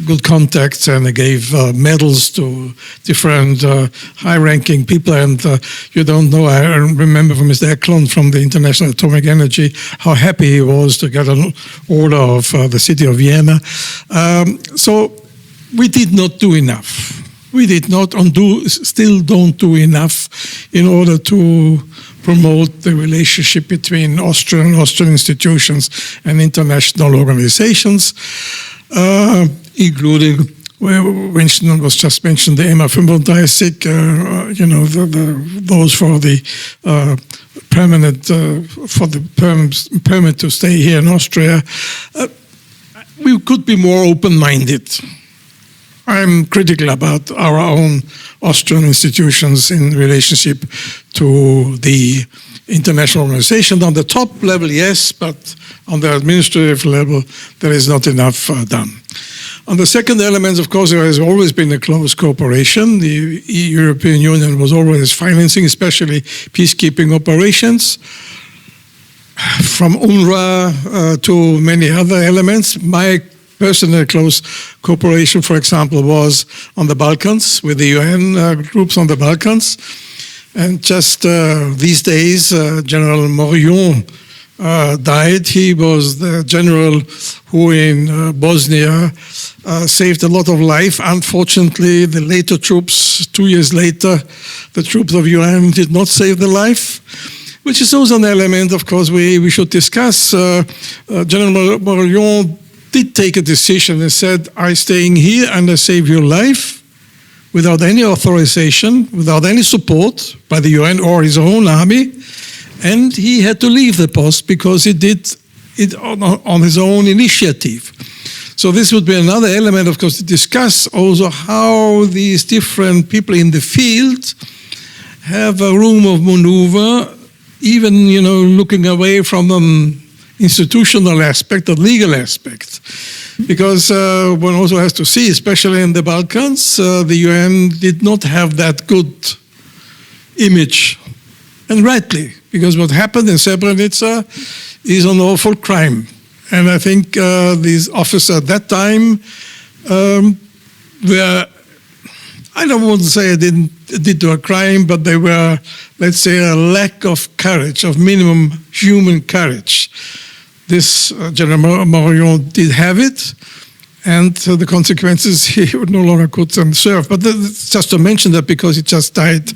good contacts, and I gave medals to different high-ranking people. And you don't know, I remember from Mr. Eklund from the International Atomic Energy how happy he was to get an order of the city of Vienna. So we did not do enough. We did not still don't do enough in order to promote the relationship between Austrian institutions and international organizations, including, was just mentioned, the MA35, those for the permit to stay here in Austria. We could be more open-minded. I'm critical about our own Austrian institutions in relationship to the international organization. On the top level, yes, but on the administrative level, there is not enough done. On the second element, of course, there has always been a close cooperation. The European Union was always financing, especially peacekeeping operations, from UNRWA to many other elements. My personal close cooperation, for example, was on the Balkans, with the UN groups on the Balkans. And just these days, General Morion died. He was the general who in Bosnia saved a lot of life. Unfortunately, the later troops, 2 years later, the troops of UN did not save the life, which is also an element, of course, we should discuss. General Morion did take a decision and said, I'm staying here and I save your life, without any authorization, without any support by the UN or his own army. And he had to leave the post because he did it on his own initiative. So this would be another element, of course, to discuss also how these different people in the field have a room of maneuver, even, looking away from the institutional aspect or legal aspect. Because one also has to see, especially in the Balkans, the UN did not have that good image. And rightly, because what happened in Srebrenica is an awful crime. And I think these officers at that time were, I don't want to say they did do a crime, but they were, let's say, a lack of courage, of minimum human courage. This General Morion did have it, and the consequences he no longer could serve. But just to mention that because he just died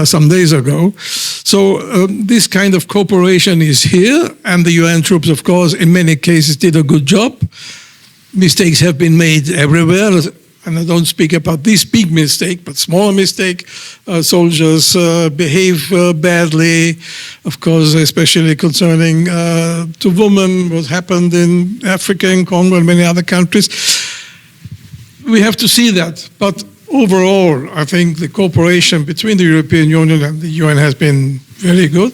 some days ago. So this kind of cooperation is here, and the UN troops, of course, in many cases did a good job. Mistakes have been made everywhere. And I don't speak about this big mistake, but smaller mistake. Soldiers behave badly, of course, especially concerning to women, what happened in Africa, in Congo, and many other countries. we have to see that. But overall, I think the cooperation between the European Union and the UN has been very good.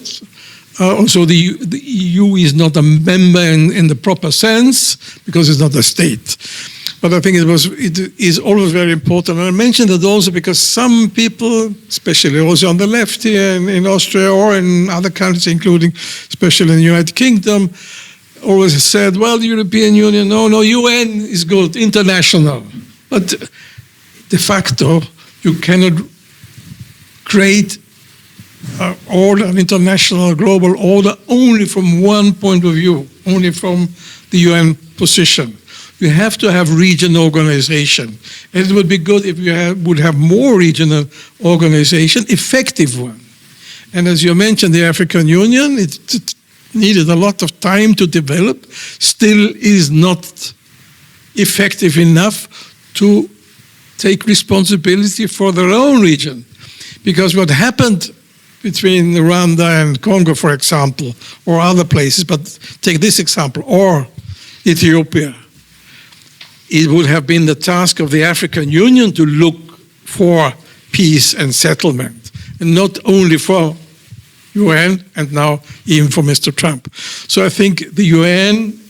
Also, the EU is not a member in the proper sense because it's not a state. But I think it is always very important. And I mention that also because some people, especially also on the left here in Austria or in other countries, including especially in the United Kingdom, always said, well, the European Union, no, UN is good, international. But de facto, you cannot create an international global order only from one point of view, only from the UN position. You have to have regional organization. And it would be good if you would have more regional organization, effective one. And as you mentioned, the African Union, it needed a lot of time to develop, still is not effective enough to take responsibility for their own region. Because what happened between Rwanda and Congo, for example, or other places, but take this example, or Ethiopia, it would have been the task of the African Union to look for peace and settlement, and not only for UN and now even for Mr. Trump. So I think the UN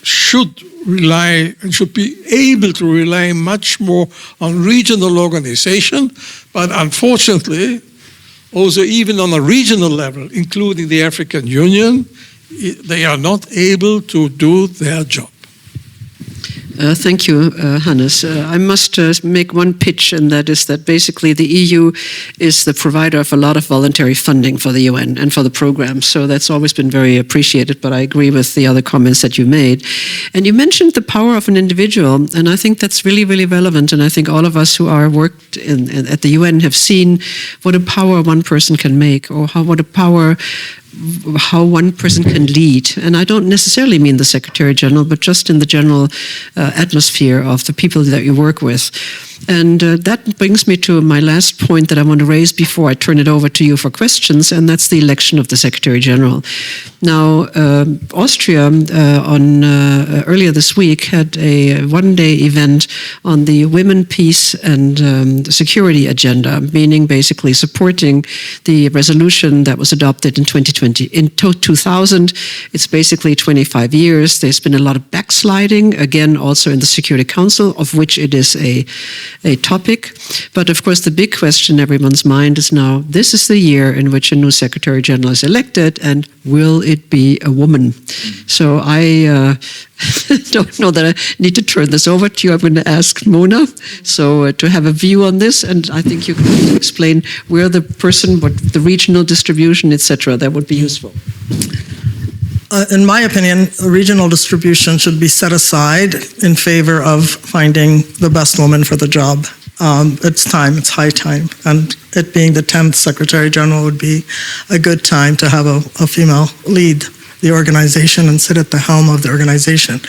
should rely and should be able to rely much more on regional organization, but unfortunately, also even on a regional level, including the African Union, they are not able to do their job. Thank you, Hannes. I must make one pitch, and that is that basically the EU is the provider of a lot of voluntary funding for the UN and for the program. So that's always been very appreciated, but I agree with the other comments that you made. And you mentioned the power of an individual, and I think that's really, really relevant. And I think all of us who are worked at the UN have seen what a power one person can make, or how one person can lead. And I don't necessarily mean the Secretary General, but just in the general atmosphere of the people that you work with. And that brings me to my last point that I want to raise before I turn it over to you for questions, and that's the election of the Secretary General. Now, Austria earlier this week had a one-day event on the Women, Peace and Security agenda, meaning basically supporting the resolution that was adopted in 2020. In 2000, it's basically 25 years. There's been a lot of backsliding, again, also in the Security Council, of which it is a topic. But of course, the big question in everyone's mind is now, this is the year in which a new Secretary General is elected, and will it be a woman? So I don't know that I need to turn this over to you. I'm going to ask Mona to have a view on this, and I think you can explain where the person, what the regional distribution, etc. That would be useful. In my opinion, regional distribution should be set aside in favor of finding the best woman for the job. It's time, it's high time. And it being the 10th Secretary General would be a good time to have a female lead the organization and sit at the helm of the organization.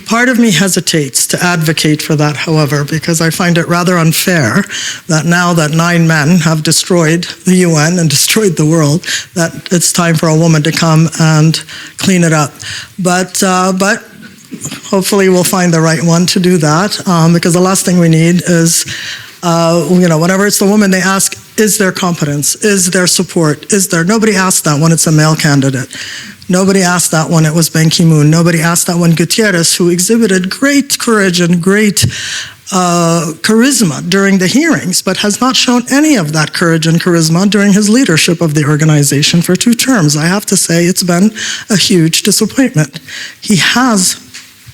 Part of me hesitates to advocate for that, however, because I find it rather unfair that now that 9 men have destroyed the UN and destroyed the world, that it's time for a woman to come and clean it up. But hopefully we'll find the right one to do that, because the last thing we need is, whenever it's the woman, they ask, is there competence? Is there support? Nobody asks that when it's a male candidate. Nobody asked that when it was Ban Ki-moon. Nobody asked that when Guterres, who exhibited great courage and great charisma during the hearings, but has not shown any of that courage and charisma during his leadership of the organization for 2 terms. I have to say it's been a huge disappointment. He has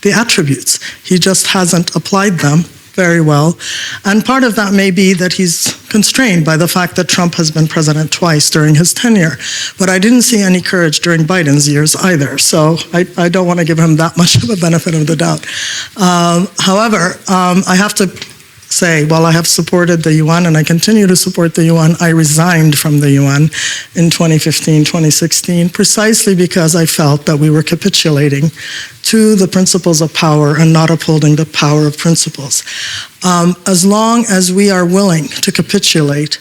the attributes. He just hasn't applied them very well. And part of that may be that he's constrained by the fact that Trump has been president twice during his tenure. But I didn't see any courage during Biden's years either. So I don't want to give him that much of a benefit of the doubt. However, I have to say, while I have supported the UN and I continue to support the UN, I resigned from the UN in 2015, 2016, precisely because I felt that we were capitulating to the principles of power and not upholding the power of principles. As long as we are willing to capitulate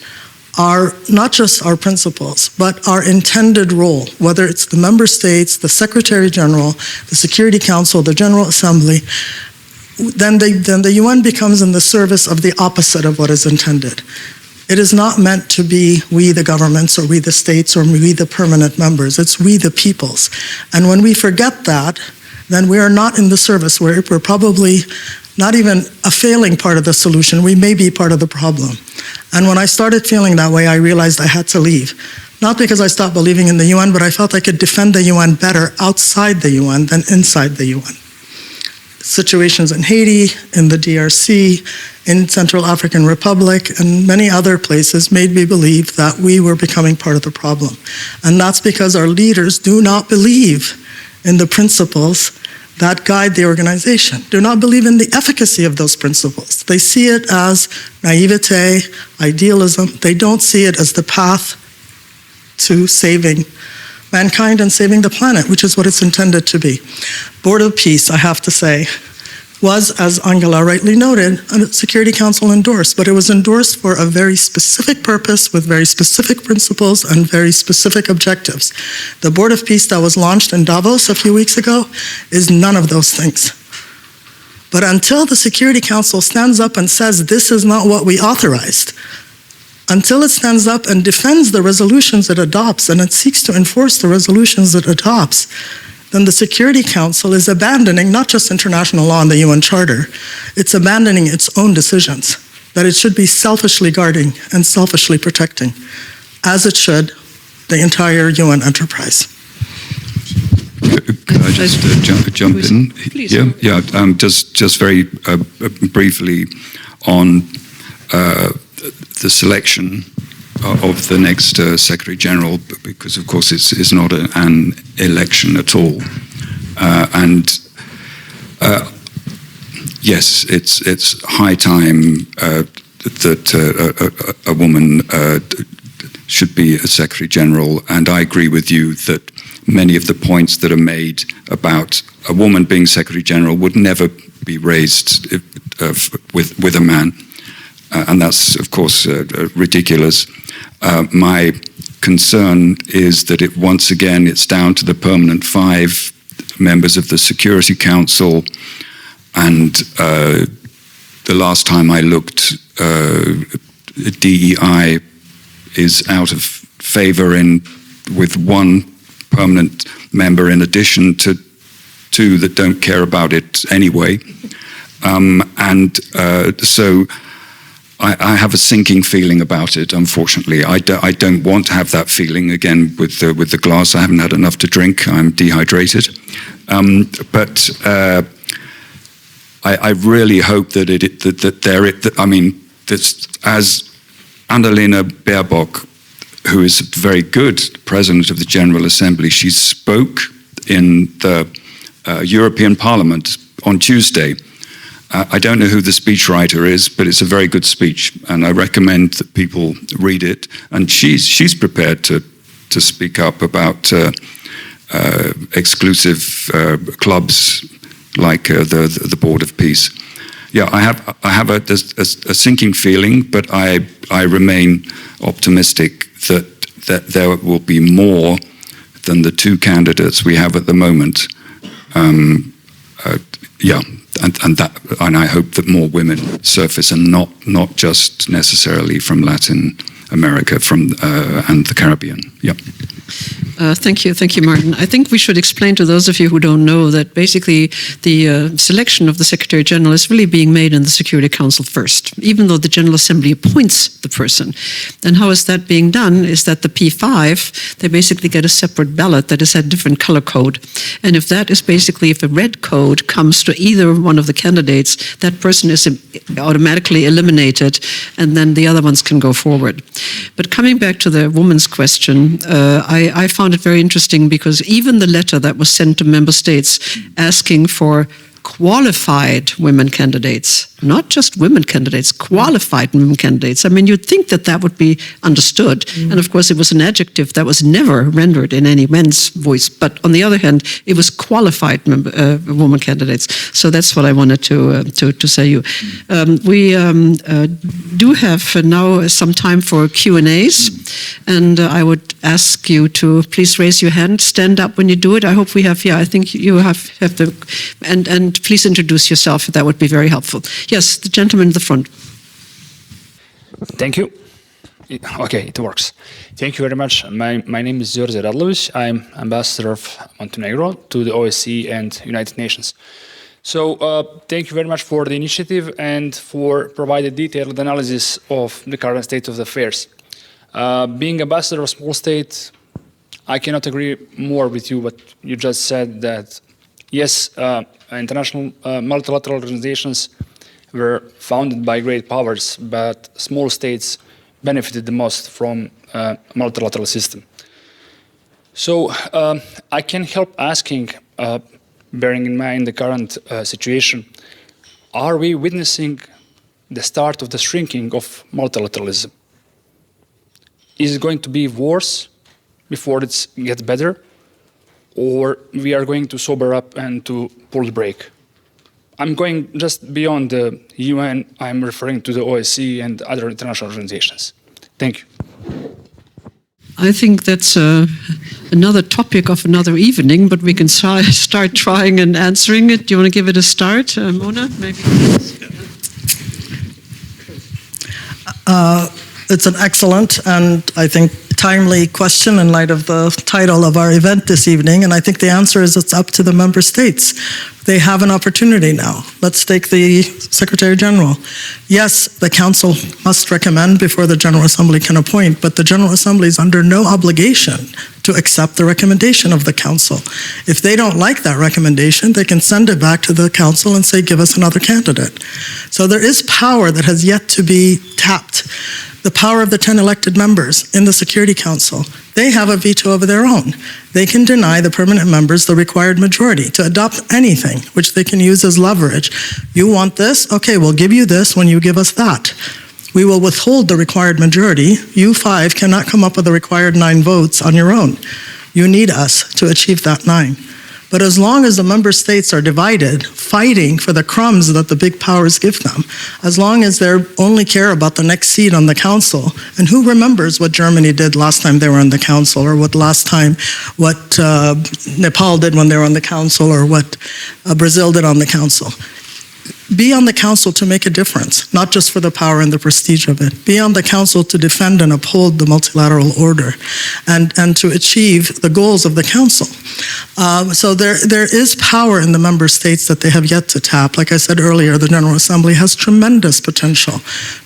not just our principles, but our intended role, whether it's the member states, the Secretary General, the Security Council, the General Assembly, then the UN becomes in the service of the opposite of what is intended. It is not meant to be we the governments or we the states or we the permanent members. It's we the peoples. And when we forget that, then we are not in the service. We're probably not even a failing part of the solution. We may be part of the problem. And when I started feeling that way, I realized I had to leave. Not because I stopped believing in the UN, but I felt I could defend the UN better outside the UN than inside the UN. Situations in Haiti, in the DRC, in Central African Republic, and many other places made me believe that we were becoming part of the problem. And that's because our leaders do not believe in the principles that guide the organization, do not believe in the efficacy of those principles. They see it as naivete, idealism. They don't see it as the path to saving mankind and saving the planet, which is what it's intended to be. Board of Peace, I have to say, was, as Angela rightly noted, a Security Council endorsed, but it was endorsed for a very specific purpose with very specific principles and very specific objectives. The Board of Peace that was launched in Davos a few weeks ago is none of those things. But until the Security Council stands up and says this is not what we authorized, until it stands up and defends the resolutions it adopts and it seeks to enforce the resolutions it adopts, then the Security Council is abandoning not just international law and the UN Charter, it's abandoning its own decisions that it should be selfishly guarding and selfishly protecting, as it should the entire UN enterprise. Can I just jump in? Please. Yeah. Just very briefly on the selection of the next Secretary General, because of course it's not an election at all, and yes, it's high time that a woman should be a Secretary General, and I agree with you that many of the points that are made about a woman being Secretary General would never be raised with a man. And that's, of course, ridiculous. My concern is that once again, it's down to the permanent 5 members of the Security Council. And the last time I looked, DEI is out of favor with 1 permanent member in addition to 2 that don't care about it anyway. So I have a sinking feeling about it, unfortunately. I don't want to have that feeling again with the glass. I haven't had enough to drink. I'm dehydrated. But I really hope that as Annalena Baerbock, who is a very good president of the General Assembly, she spoke in the European Parliament on Tuesday. I don't know who the speechwriter is, but it's a very good speech, and I recommend that people read it. And she's prepared to speak up about exclusive clubs like the Board of Peace. Yeah, I have a sinking feeling, but I remain optimistic that there will be more than the 2 candidates we have at the moment. And I hope that more women surface, and not just necessarily from Latin America, and the Caribbean. Yeah. Thank you, Martin. I think we should explain to those of you who don't know that basically the selection of the Secretary General is really being made in the Security Council first, even though the General Assembly appoints the person. And how is that being done is that the P5, they basically get a separate ballot that is a different color code. And if a red code comes to either one of the candidates, that person is automatically eliminated, and then the other ones can go forward. But coming back to the woman's question, I found it very interesting because even the letter that was sent to member states asking for qualified women candidates not just women candidates, qualified women candidates. I mean, you'd think that that would be understood. And of course, it was an adjective that was never rendered in any men's voice. But on the other hand, it was qualified women candidates. So that's what I wanted to say you. We do have now some time for Q&As. And I would ask you to please raise your hand, stand up when you do it. I hope we have, I think you have the, and please introduce yourself. That would be very helpful. Yes, the gentleman in the front. Thank you. Okay, it works. Thank you very much. My name is George Radlovic. I'm ambassador of Montenegro to the OSCE and United Nations. So thank you very much for the initiative and for providing detailed analysis of the current state of the affairs. Being ambassador of a small state, I cannot agree more with you what you just said, that yes, international multilateral organizations were founded by great powers, but small states benefited the most from a multilateral system. So I can't help asking, bearing in mind the current situation, are we witnessing the start of the shrinking of multilateralism? Is it going to be worse before it gets better? Or we are going to sober up and to pull the brake? I'm going just beyond the UN. I'm referring to the OSCE and other international organizations. Thank you. I think that's another topic of another evening, but we can start trying and answering it. Do you want to give it a start, Mona? Maybe. It's an excellent and I think timely question in light of the title of our event this evening, and I think the answer is it's up to the member states. They have an opportunity now. Let's take the Secretary General. Yes, the Council must recommend before the General Assembly can appoint, but the General Assembly is under no obligation to accept the recommendation of the Council. If they don't like that recommendation, they can send it back to the Council and say, give us another candidate. So there is power that has yet to be tapped. The power of the 10 elected members in the Security Council. They have a veto of their own. They can deny the permanent members the required majority to adopt anything, which they can use as leverage. You want this? Okay, we'll give you this when you give us that. We will withhold the required majority. You 5 cannot come up with the required 9 votes on your own. You need us to achieve that 9. But as long as the member states are divided, fighting for the crumbs that the big powers give them, as long as they only care about the next seat on the council, and who remembers what Germany did last time they were on the council, or what Nepal did when they were on the council, or what Brazil did on the council. Be on the council to make a difference, not just for the power and the prestige of it. Be on the council to defend and uphold the multilateral order and to achieve the goals of the council. So there is power in the member states that they have yet to tap. Like I said earlier, the General Assembly has tremendous potential.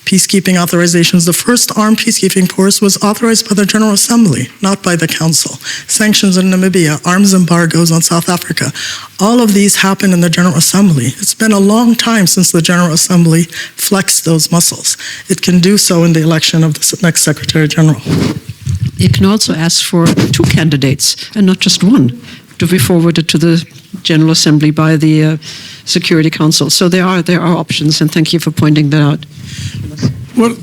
Peacekeeping authorizations, the first armed peacekeeping force was authorized by the General Assembly, not by the council. Sanctions in Namibia, arms embargoes on South Africa. All of these happen in the General Assembly. It's been a long time since the General Assembly flexed those muscles. It can do so in the election of the next Secretary General. You can also ask for 2 candidates and not just 1 to be forwarded to the General Assembly by the Security Council. So there are options, and thank you for pointing that out. Well,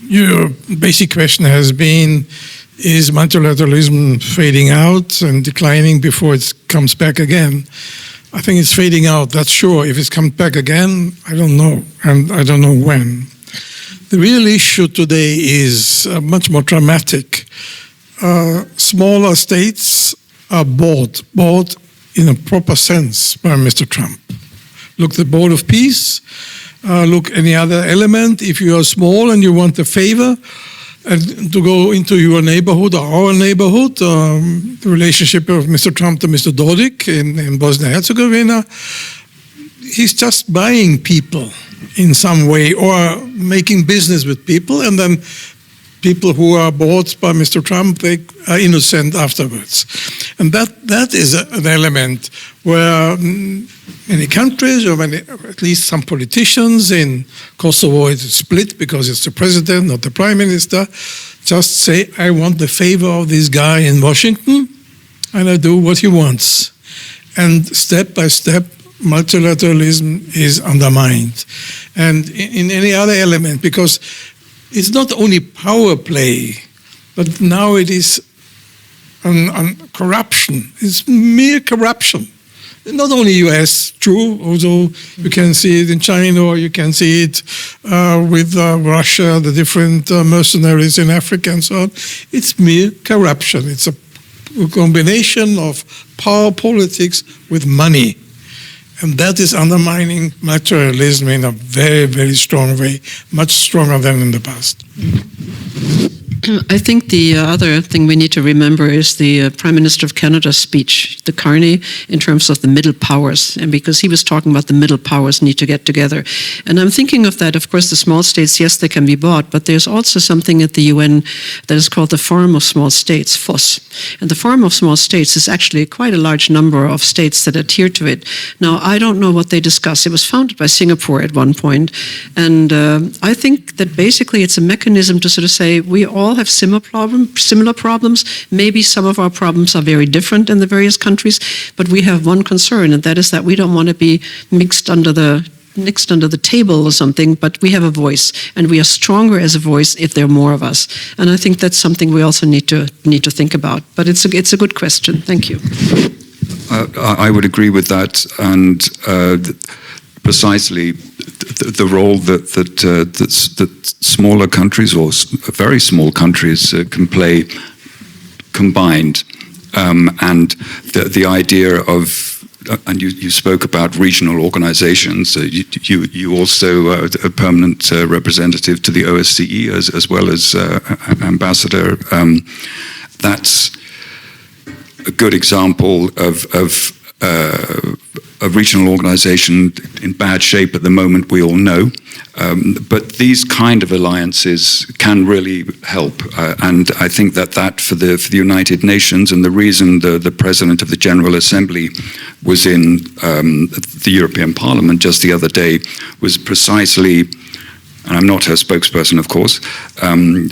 your basic question has been, is multilateralism fading out and declining before it comes back again? I think it's fading out, that's sure. If it comes back again, I don't know, and I don't know when. The real issue today is much more dramatic. Smaller states are bought in a proper sense by Mr. Trump. Look the Board of Peace, look any other element. If you are small and you want a favor, and to go into your neighborhood or our neighborhood, the relationship of Mr. Trump to Mr. Dodik in Bosnia-Herzegovina, he's just buying people in some way or making business with people, and then people who are bought by Mr. Trump, they are innocent afterwards. And that is an element where many countries, or at least some politicians in Kosovo, it's split because it's the president, not the prime minister, just say, I want the favor of this guy in Washington, and I do what he wants. And step by step, multilateralism is undermined. And in any other element, because it's not only power play, but now it is on corruption. It's mere corruption. Not only US, true, although you can see it in China, or you can see it with Russia, the different mercenaries in Africa and so on. It's mere corruption. It's a combination of power politics with money. And that is undermining multilateralism in a very, very strong way, much stronger than in the past. I think the other thing we need to remember is the Prime Minister of Canada's speech, the Carney, in terms of the middle powers, and because he was talking about the middle powers need to get together. And I'm thinking of that, of course, the small states, yes, they can be bought, but there's also something at the UN that is called the Forum of Small States, FOS. And the Forum of Small States is actually quite a large number of states that adhere to it. Now, I don't know what they discuss. It was founded by Singapore at one point, and I think that basically it's a mechanism to sort of say we all have similar problems. Maybe some of our problems are very different in the various countries, but we have one concern, and that is that we don't want to be mixed under the table or something, but we have a voice, and we are stronger as a voice if there are more of us. And I think that's something we also need to think about. But it's a good question. Thank you. I would agree with that, and precisely the role that smaller countries or very small countries can play combined, and the idea of. And you spoke about regional organizations. You also are a permanent representative to the OSCE as well as ambassador. That's a good example of a regional organization in bad shape at the moment, we all know. But these kind of alliances can really help. And I think that for the United Nations, and the reason the President of the General Assembly was in the European Parliament just the other day was precisely, and I'm not her spokesperson, of course,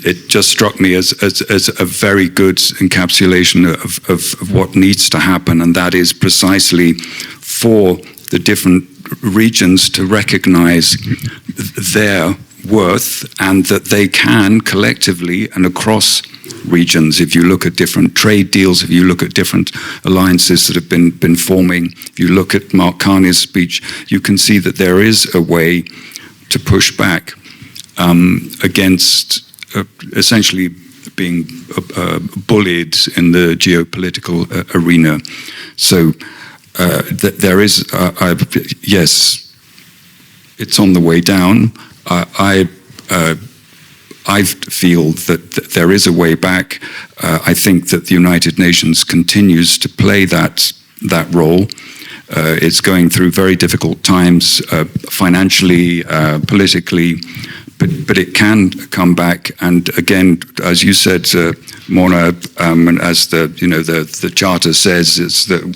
it just struck me as a very good encapsulation of what needs to happen, and that is precisely for the different regions to recognize their worth and that they can collectively and across regions, if you look at different trade deals, if you look at different alliances that have been forming, if you look at Mark Carney's speech, you can see that there is a way to push back against essentially being bullied in the geopolitical arena. So there is, yes, it's on the way down. I feel that there is a way back. I think that the United Nations continues to play that role. It's going through very difficult times, financially, politically, but it can come back. And again, as you said, Mona, and as the charter says, it's that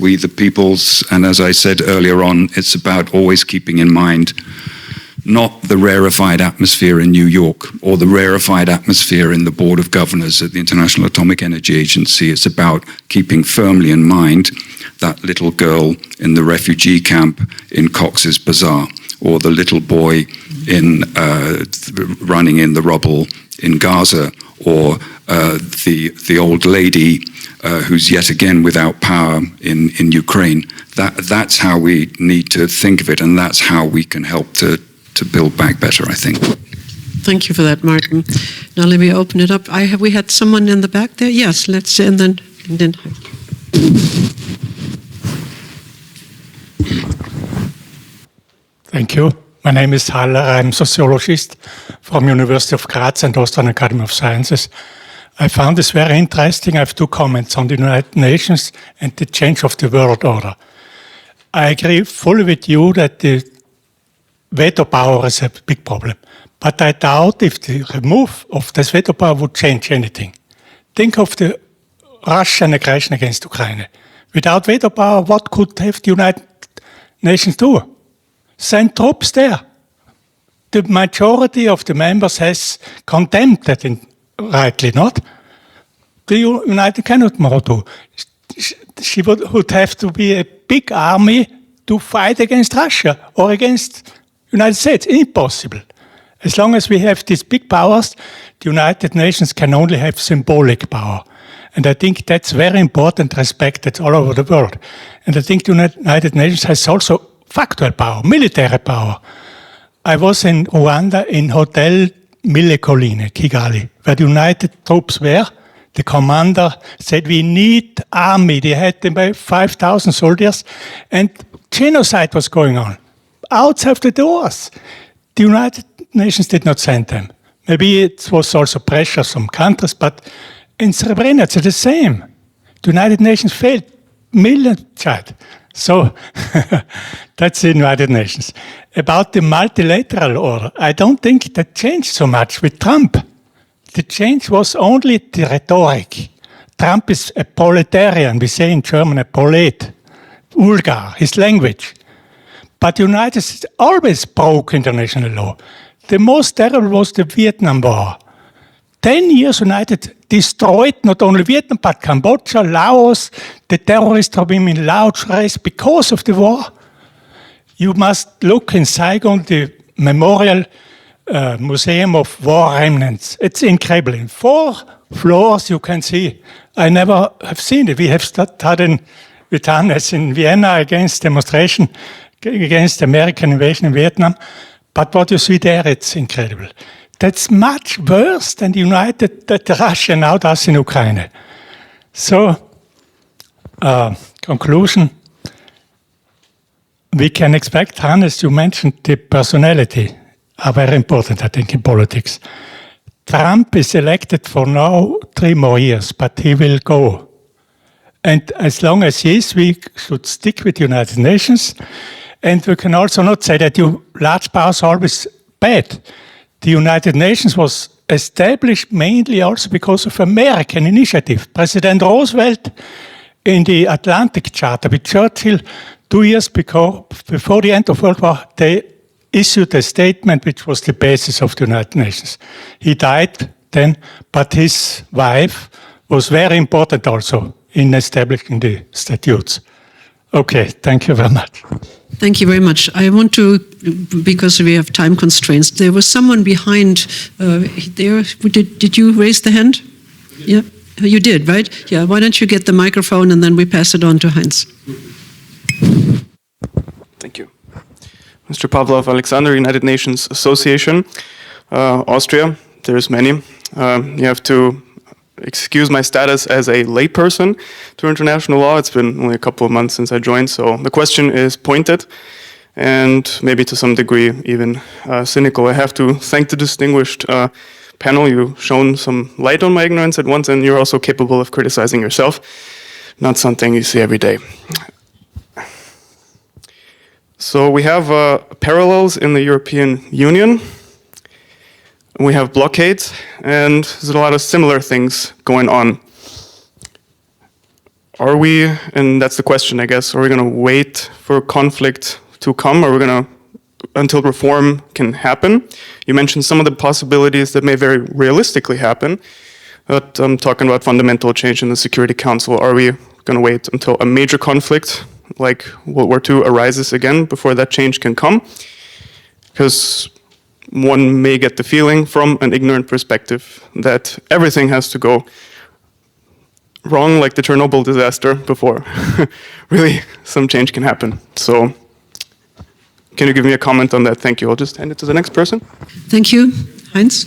we the peoples, and as I said earlier on, it's about always keeping in mind not the rarefied atmosphere in New York or the rarefied atmosphere in the Board of Governors at the International Atomic Energy Agency. It's about keeping firmly in mind that little girl in the refugee camp in Cox's Bazar, or the little boy in running in the rubble in Gaza, or the old lady who's yet again without power in Ukraine. That's how we need to think of it, and that's how we can help to build back better, I think. Thank you for that, Martin. Now let me open it up. We had someone in the back there. Yes, let's and then. Thank you. My name is Haller. I'm a sociologist from University of Graz and Austrian Academy of Sciences. I found this very interesting. I have two comments on the United Nations and the change of the world order. I agree fully with you that the veto power is a big problem. But I doubt if the remove of this veto power would change anything. Think of the Russian aggression against Ukraine. Without veto power, what could have the United Nations do? Send troops there. The majority of the members has condemned that, rightly not. The United cannot more do. She would have to be a big army to fight against Russia or against United States. Impossible. As long as we have these big powers, the United Nations can only have symbolic power. And I think that's very important, respected all over the world. And I think the United Nations has also factual power, military power. I was in Rwanda in Hotel Mille Colline, Kigali, where the United troops were. The commander said, we need army. They had about 5,000 soldiers, and genocide was going on outside the doors. The United Nations did not send them. Maybe it was also pressure from countries, but in Srebrenica, it's the same. The United Nations failed millions. So that's the United Nations. About the multilateral order, I don't think that changed so much with Trump. The change was only the rhetoric. Trump is a proletarian. We say in German, a prolet, vulgar, his language. But the United States always broke international law. The most terrible was the Vietnam War. 10 years United destroyed not only Vietnam, but Cambodia, Laos. The terrorists have been in large race because of the war. You must look in Saigon, the Memorial Museum of War Remnants. It's incredible. In 4 floors you can see. I never have seen it. We have started with Hannes in Vienna against demonstration, against American invasion in Vietnam. But what you see there, it's incredible. That's much worse than that Russia now does in Ukraine. So, conclusion, we can expect, Hannes, you mentioned the personality are very important, I think, in politics. Trump is elected for now 3 more years, but he will go. And as long as he is, we should stick with the United Nations. And we can also not say that large powers are always bad. The United Nations was established mainly also because of American initiative. President Roosevelt in the Atlantic Charter with Churchill 2 years before the end of World War, they issued a statement which was the basis of the United Nations. He died then, but his wife was very important also in establishing the statutes. Okay, thank you very much. Thank you very much. I want to, because we have time constraints, there was someone behind there. Did you raise the hand? Yeah, you did, right? Yeah, why don't you get the microphone and then we pass it on to Heinz. Thank you. Mr. Pavlov Alexander, United Nations Association, Austria. There's many. You have to excuse my status as a layperson to international law. It's been only a couple of months since I joined, so the question is pointed and maybe to some degree even cynical. I have to thank the distinguished panel. You've shown some light on my ignorance at once, and you're also capable of criticizing yourself. Not something you see every day. So we have parallels in the European Union. We have blockades, and there's a lot of similar things going on. Are we, and that's the question, I guess, are we going to wait for conflict to come? Are we going to, until reform can happen? You mentioned some of the possibilities that may very realistically happen, but I'm talking about fundamental change in the Security Council. Are we going to wait until a major conflict like World War II arises again before that change can come? Because one may get the feeling from an ignorant perspective that everything has to go wrong like the Chernobyl disaster before really some change can happen. So can you give me a comment on that? Thank you. I'll just hand it to the next person. Thank you. Heinz,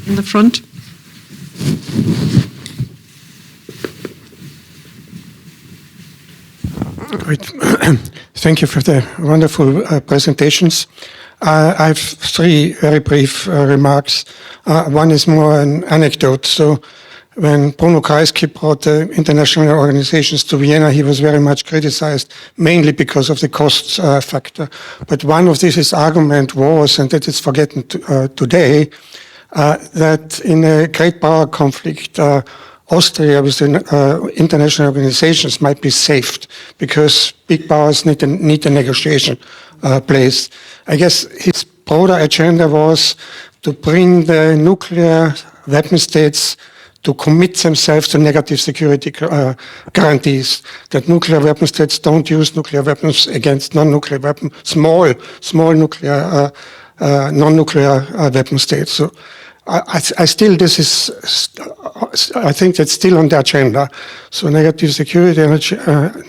in the front. Great. Thank you for the wonderful presentations. I have 3 very brief remarks. One is more an anecdote. So when Bruno Kreisky brought the international organizations to Vienna, he was very much criticized, mainly because of the cost factor. But one of his argument was, and that is forgotten today, that in a great power conflict, Austria with the international organizations might be saved because big powers need a negotiation place. I guess his broader agenda was to bring the nuclear weapon states to commit themselves to negative security guarantees, that nuclear weapon states don't use nuclear weapons against non-nuclear weapons, small nuclear, non-nuclear weapon states. So I think that's still on the agenda. So negative security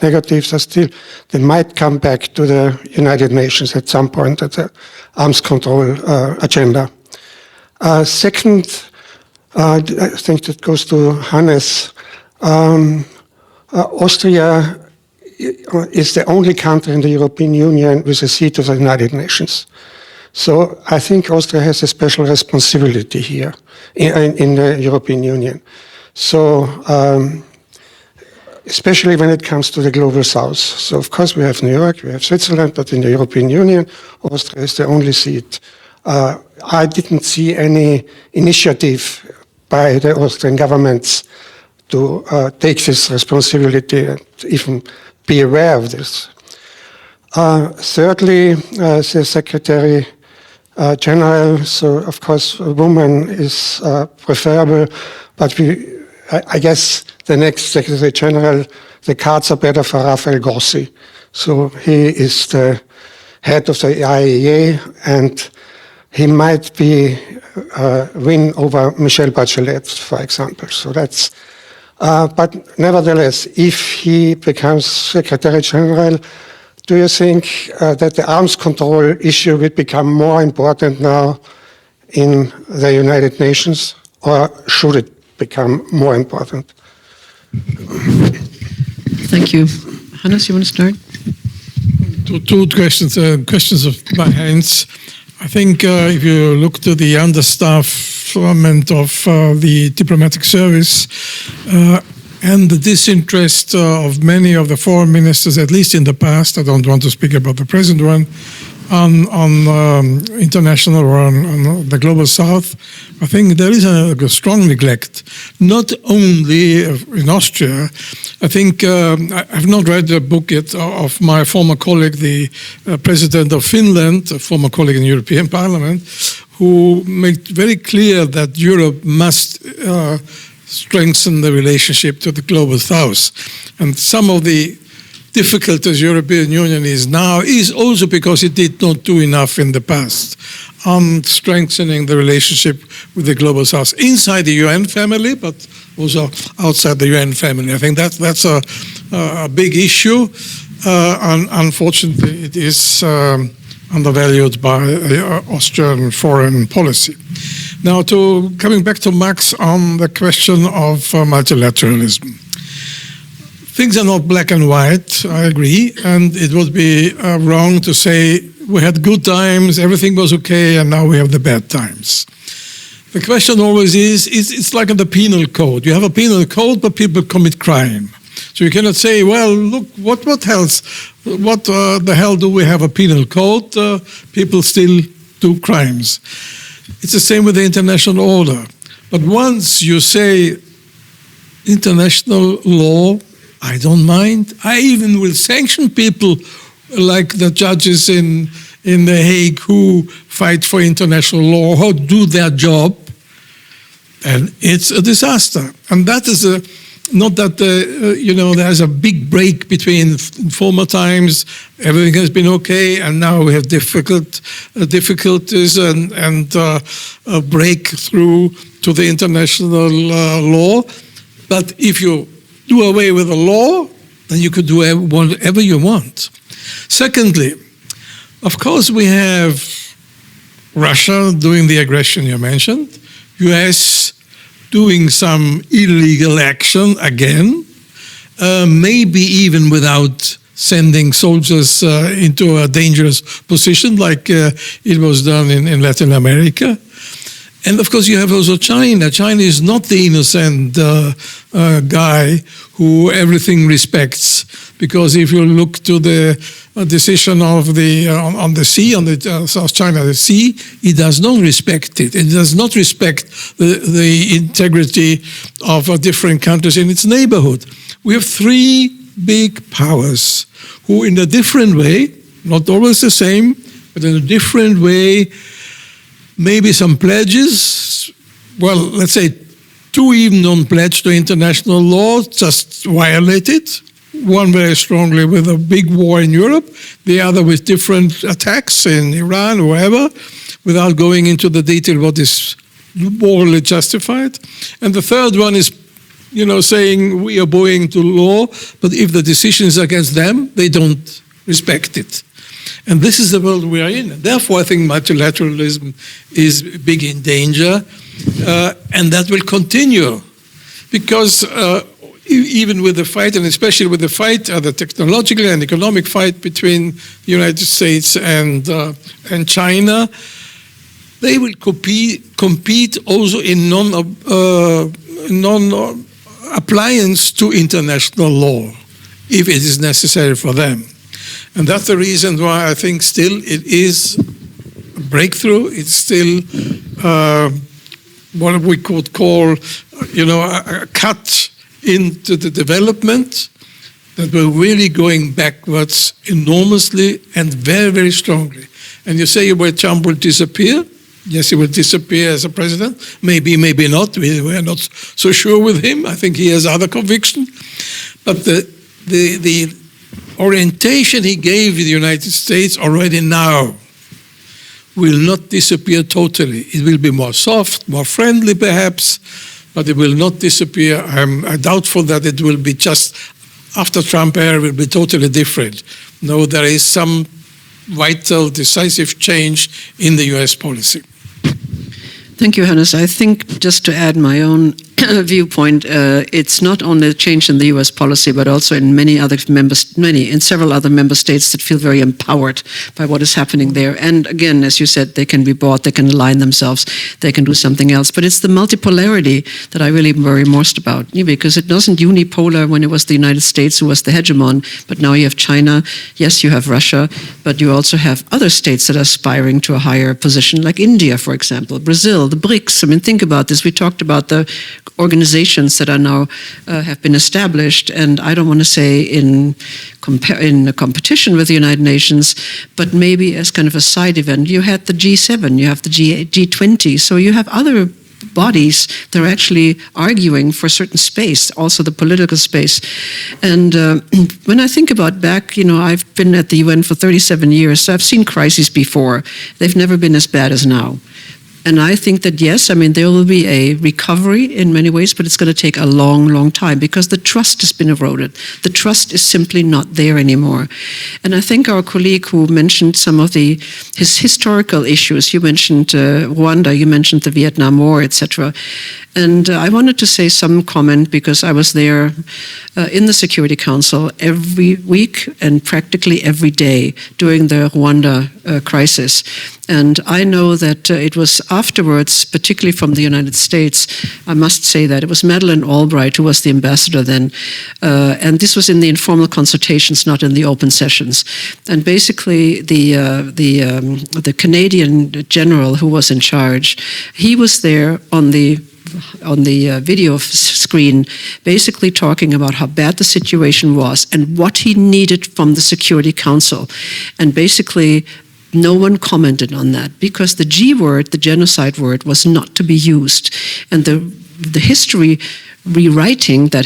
negatives are still, they might come back to the United Nations at some point at the arms control agenda. Second, I think that goes to Hannes. Austria is the only country in the European Union with a seat of the United Nations. So I think Austria has a special responsibility here in the European Union. So especially when it comes to the global south. So of course we have New York, we have Switzerland, but in the European Union, Austria is the only seat. I didn't see any initiative by the Austrian governments to take this responsibility and even be aware of this. Thirdly, the Secretary General, so of course a woman is preferable, but I guess the next Secretary General, the cards are better for Rafael Grossi. So he is the head of the IAEA, and he might be win over Michelle Bachelet, for example. So that's, but nevertheless, if he becomes Secretary General, do you think that the arms control issue will become more important now in the United Nations, or should it become more important? Thank you. Hannes, you want to start? Two questions of my hands. I think if you look to the understaffment of the diplomatic service and the disinterest of many of the foreign ministers, at least in the past, I don't want to speak about the present one, on international or on the global south, I think there is a strong neglect, not only in Austria. I think I've not read the book yet of my former colleague, the president of Finland, a former colleague in the European Parliament, who made very clear that Europe must strengthen the relationship to the global south. And some of the difficulties European Union is now is also because it did not do enough in the past on strengthening the relationship with the global south inside the UN family, but also outside the UN family. I think that's a big issue. Unfortunately, it is undervalued by Austrian foreign policy. Now, coming back to Max on the question of multilateralism. Things are not black and white, I agree, and it would be wrong to say we had good times, everything was okay, and now we have the bad times. The question always is it's like in the penal code. You have a penal code, but people commit crime. So you cannot say, well, look, what the hell do we have a penal code? People still do crimes. It's the same with the international order. But once you say international law, I don't mind. I even will sanction people like the judges in The Hague who fight for international law, who do their job, and it's a disaster. And that is not that there's a big break between former times, everything has been okay, and now we have difficulties and a breakthrough to the international law. But if you do away with the law, then you could do whatever you want. Secondly, of course we have Russia doing the aggression you mentioned, US doing some illegal action again, maybe even without sending soldiers into a dangerous position like it was done in Latin America. And of course you have also China. China is not the innocent guy who everything respects, because if you look to the decision of on the sea, on the South China Sea, it does not respect it. It does not respect the integrity of different countries in its neighborhood. We have three big powers who in a different way, not always the same, but in a different way, maybe some pledges, well, let's say two even non-pledged to international law just violate it. One very strongly with a big war in Europe, the other with different attacks in Iran or wherever, without going into the detail what is morally justified. And the third one is, saying we are bowing to law, but if the decision is against them, they don't respect it. And this is the world we are in. Therefore, I think multilateralism is big in danger, and that will continue. Because even with the fight, and especially with the fight, the technological and economic fight between the United States and China, they will compete also in non-appliance to international law, if it is necessary for them. And that's the reason why I think still it is a breakthrough. It's still what we could call, a cut into the development, that we're really going backwards enormously and very, very strongly. And you say Trump will disappear. Yes, he will disappear as a president. Maybe, maybe not. We're not so sure with him. I think he has other conviction. But the orientation he gave the United States already now will not disappear totally. It will be more soft, more friendly perhaps, but it will not disappear. I'm doubtful that it will be just after Trump era will be totally different. No, there is some vital, decisive change in the US policy. Thank you, Hannes. I think just to add my own viewpoint, it's not only a change in the U.S. policy, but also in in several other member states that feel very empowered by what is happening there. And again, as you said, they can be bought, they can align themselves, they can do something else. But it's the multipolarity that I really worry most about, because it wasn't unipolar when it was the United States who was the hegemon, but now you have China, yes, you have Russia, but you also have other states that are aspiring to a higher position, like India, for example, Brazil, the BRICS. I mean, think about this. We talked about the organizations that are now have been established, and I don't want to say in a competition with the United Nations, but maybe as kind of a side event. You had the G7, you have the G20, so you have other bodies that are actually arguing for a certain space, also the political space. And when I think about back, I've been at the UN for 37 years, so I've seen crises before. They've never been as bad as now. And I think that, yes, there will be a recovery in many ways, but it's going to take a long, long time because the trust has been eroded. The trust is simply not there anymore. And I think our colleague who mentioned some of his historical issues, you mentioned Rwanda, you mentioned the Vietnam War, etc. And I wanted to say some comment because I was there in the Security Council every week and practically every day during the Rwanda crisis. And I know that it was afterwards, particularly from the United States, I must say that it was Madeleine Albright who was the ambassador then. And this was in the informal consultations, not in the open sessions. And basically the Canadian general who was in charge, he was there on the video screen, basically talking about how bad the situation was and what he needed from the Security Council. And basically, no one commented on that because the G word, the genocide word, was not to be used. And the history rewriting that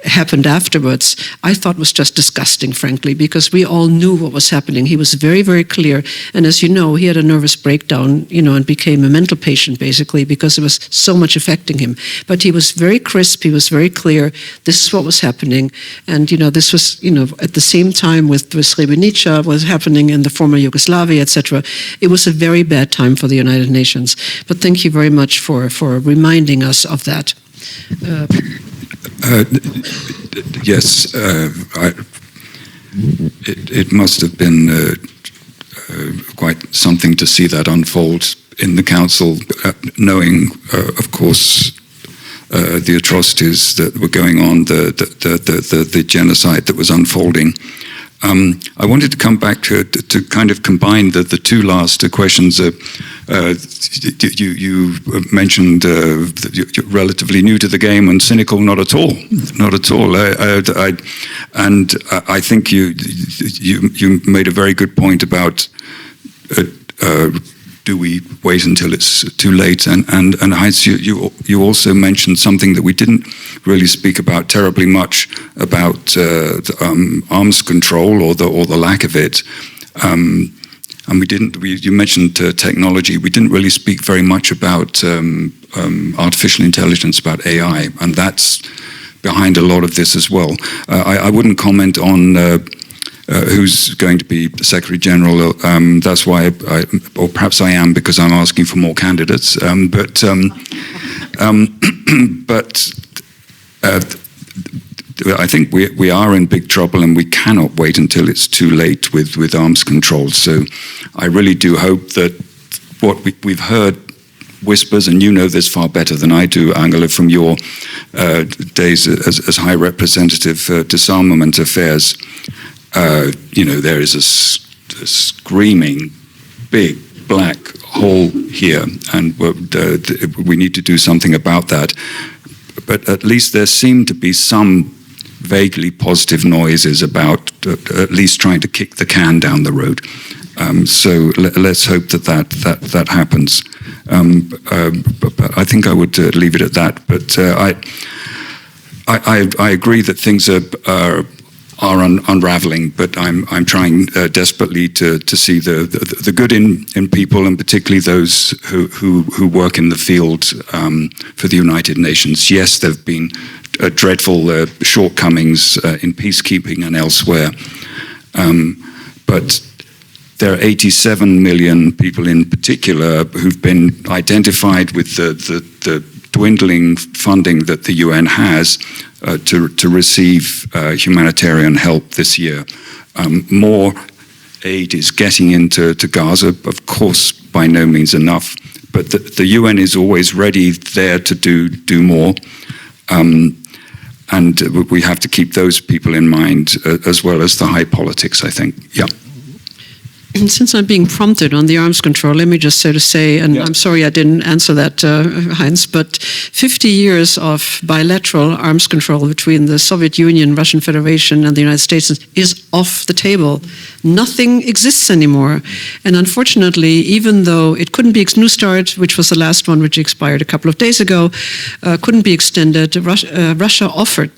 happened afterwards, I thought was just disgusting, frankly, because we all knew what was happening. He was very, very clear. And as you know, he had a nervous breakdown, and became a mental patient, basically, because it was so much affecting him. But he was very crisp. He was very clear. This is what was happening. And, this was, at the same time with Srebrenica was happening in the former Yugoslavia, etc. It was a very bad time for the United Nations. But thank you very much for reminding us of that. Yes, it must have been quite something to see that unfold in the council, knowing, of course, the atrocities that were going on, the genocide that was unfolding. I wanted to come back to kind of combine the two last questions. You mentioned that you're relatively new to the game and cynical. Not at all. Not at all. I think you made a very good point about do we wait until it's too late? And Heinz, you also mentioned something that we didn't really speak about terribly much about arms control or the lack of it. And you mentioned technology. We didn't really speak very much about artificial intelligence, about AI, and that's behind a lot of this as well. I wouldn't comment on who's going to be Secretary General. That's why, or perhaps I am, because I'm asking for more candidates. But I think we are in big trouble, and we cannot wait until it's too late with arms control. So I really do hope that what we've heard whispers, and you know this far better than I do, Angela, from your days as High Representative Disarmament Affairs. There is a screaming big black hole here, and we need to do something about that. But at least there seem to be some vaguely positive noises about at least trying to kick the can down the road. So let's hope that happens. But I think I would leave it at that. But I agree that things are unraveling, but I'm trying desperately to see the good in people, and particularly those who work in the field for the United Nations. Yes, there have been dreadful shortcomings in peacekeeping and elsewhere, but there are 87 million people in particular who've been identified with the dwindling funding that the UN has to receive humanitarian help this year. More aid is getting into Gaza, of course, by no means enough, but the UN is always ready there to do more. And we have to keep those people in mind as well as the high politics, I think. Yeah. And since I'm being prompted on the arms control, let me just say, and I'm sorry I didn't answer that, Heinz, but 50 years of bilateral arms control between the Soviet Union, Russian Federation, and the United States is off the table. Nothing exists anymore. And unfortunately, even though it couldn't be New START, which was the last one, which expired a couple of days ago, couldn't be extended,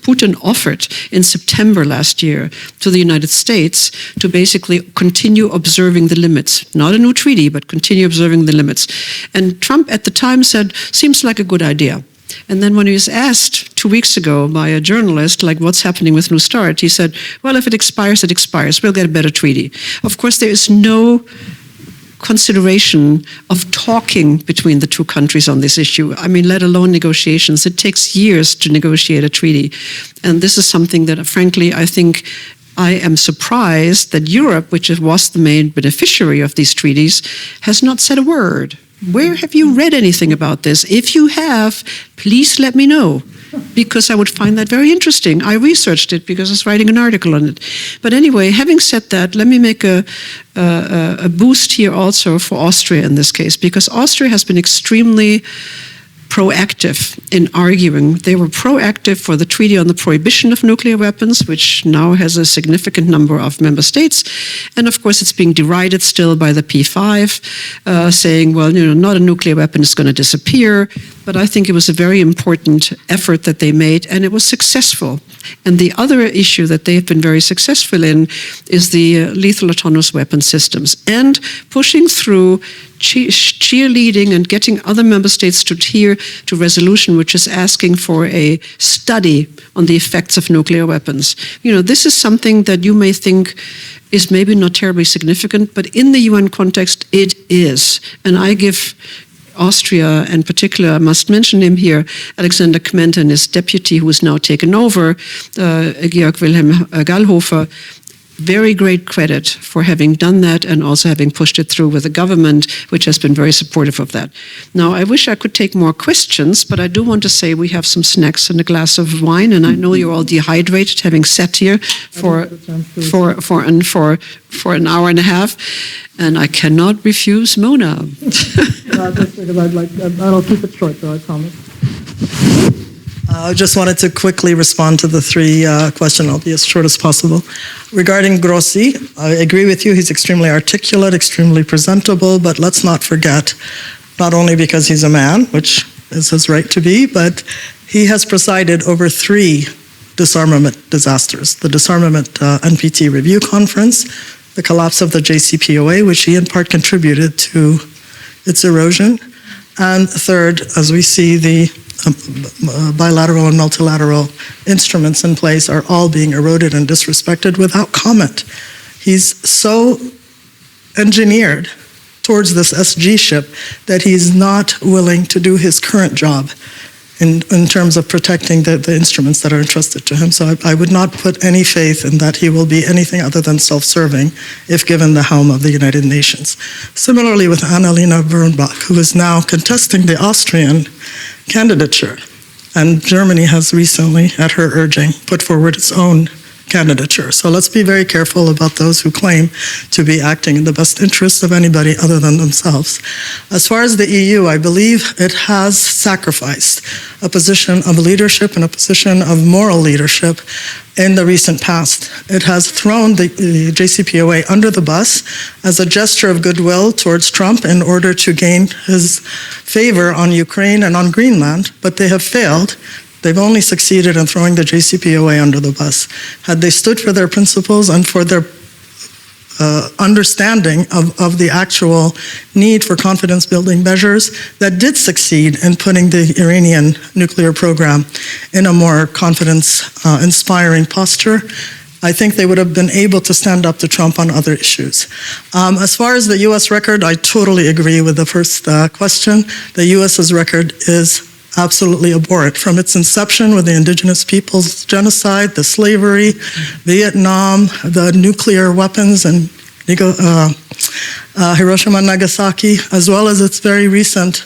Putin offered in September last year to the United States to basically continue observing the limits. Not a new treaty, but continue observing the limits. And Trump at the time said, seems like a good idea. And then when he was asked 2 weeks ago by a journalist, like, what's happening with New START, he said, well, if it expires, it expires. We'll get a better treaty. Of course, there is no consideration of talking between the two countries on this issue. I mean, let alone negotiations. It takes years to negotiate a treaty. And this is something that, frankly, I think I am surprised that Europe, which was the main beneficiary of these treaties, has not said a word. Where have you read anything about this? If you have, please let me know, because I would find that very interesting. I researched it because I was writing an article on it. But anyway, having said that, let me make a boost here also for Austria in this case, because Austria has been extremely proactive in arguing. They were proactive for the Treaty on the Prohibition of Nuclear Weapons, which now has a significant number of member states. And of course, it's being derided still by the P5, saying, well, not a nuclear weapon is going to disappear. But I think it was a very important effort that they made, and it was successful. And the other issue that they have been very successful in is the lethal autonomous weapon systems, and pushing through cheerleading and getting other member states to adhere to resolution, which is asking for a study on the effects of nuclear weapons. This is something that you may think is maybe not terribly significant, but in the UN context, it is. And I give Austria, in particular, I must mention him here, Alexander Kment and his deputy, who is now taken over, Georg Wilhelm Gallhofer, very great credit for having done that and also having pushed it through with the government, which has been very supportive of that. Now, I wish I could take more questions, but I do want to say we have some snacks and a glass of wine, and I know you're all dehydrated, having sat here for an hour and a half, and I cannot refuse Mona. I'll keep it short, though, I promise. I just wanted to quickly respond to the three questions. I'll be as short as possible. Regarding Grossi, I agree with you. He's extremely articulate, extremely presentable, but let's not forget, not only because he's a man, which is his right to be, but he has presided over 3 disarmament disasters. The disarmament NPT review conference, the collapse of the JCPOA, which he in part contributed to its erosion, and third, as we see the bilateral and multilateral instruments in place are all being eroded and disrespected without comment. He's so engineered towards this SG ship that he's not willing to do his current job in terms of protecting the instruments that are entrusted to him. So I would not put any faith in that he will be anything other than self-serving if given the helm of the United Nations. Similarly with Annalena Baerbock, who is now contesting the Austrian candidature. And Germany has recently, at her urging, put forward its own candidature. So let's be very careful about those who claim to be acting in the best interest of anybody other than themselves. As far as the EU, I believe it has sacrificed a position of leadership and a position of moral leadership in the recent past. It has thrown the JCPOA under the bus as a gesture of goodwill towards Trump in order to gain his favor on Ukraine and on Greenland, but they have failed. They've only succeeded in throwing the JCPOA under the bus. Had they stood for their principles and for their understanding of the actual need for confidence-building measures that did succeed in putting the Iranian nuclear program in a more confidence-inspiring posture, I think they would have been able to stand up to Trump on other issues. As far as the U.S. record, I totally agree with the first question. The U.S.'s record is absolutely abhorrent. From its inception with the indigenous peoples genocide, the slavery, Vietnam, the nuclear weapons and Hiroshima and Nagasaki, as well as its very recent,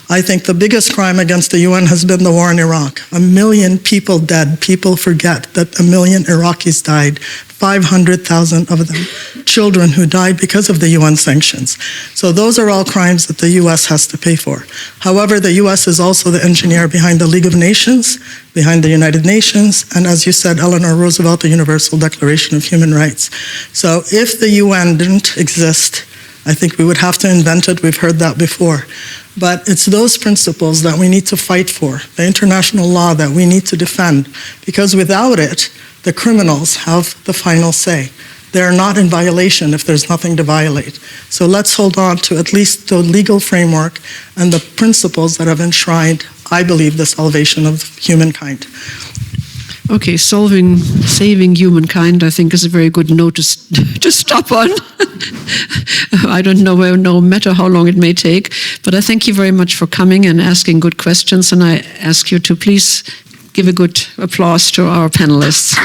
I think the biggest crime against the UN has been the war in Iraq. 1 million people dead. People forget that 1 million Iraqis died. 500,000 of them children who died because of the UN sanctions. So those are all crimes that the US has to pay for. However, the US is also the engineer behind the League of Nations, behind the United Nations, and as you said, Eleanor Roosevelt, the Universal Declaration of Human Rights. So if the UN didn't exist, I think we would have to invent it. We've heard that before. But it's those principles that we need to fight for, the international law that we need to defend, because without it, the criminals have the final say. They're not in violation if there's nothing to violate. So let's hold on to at least the legal framework and the principles that have enshrined, I believe, the salvation of humankind. Okay, saving humankind, I think, is a very good note to stop on. I don't know, no matter how long it may take, but I thank you very much for coming and asking good questions, and I ask you to please give a good applause to our panelists.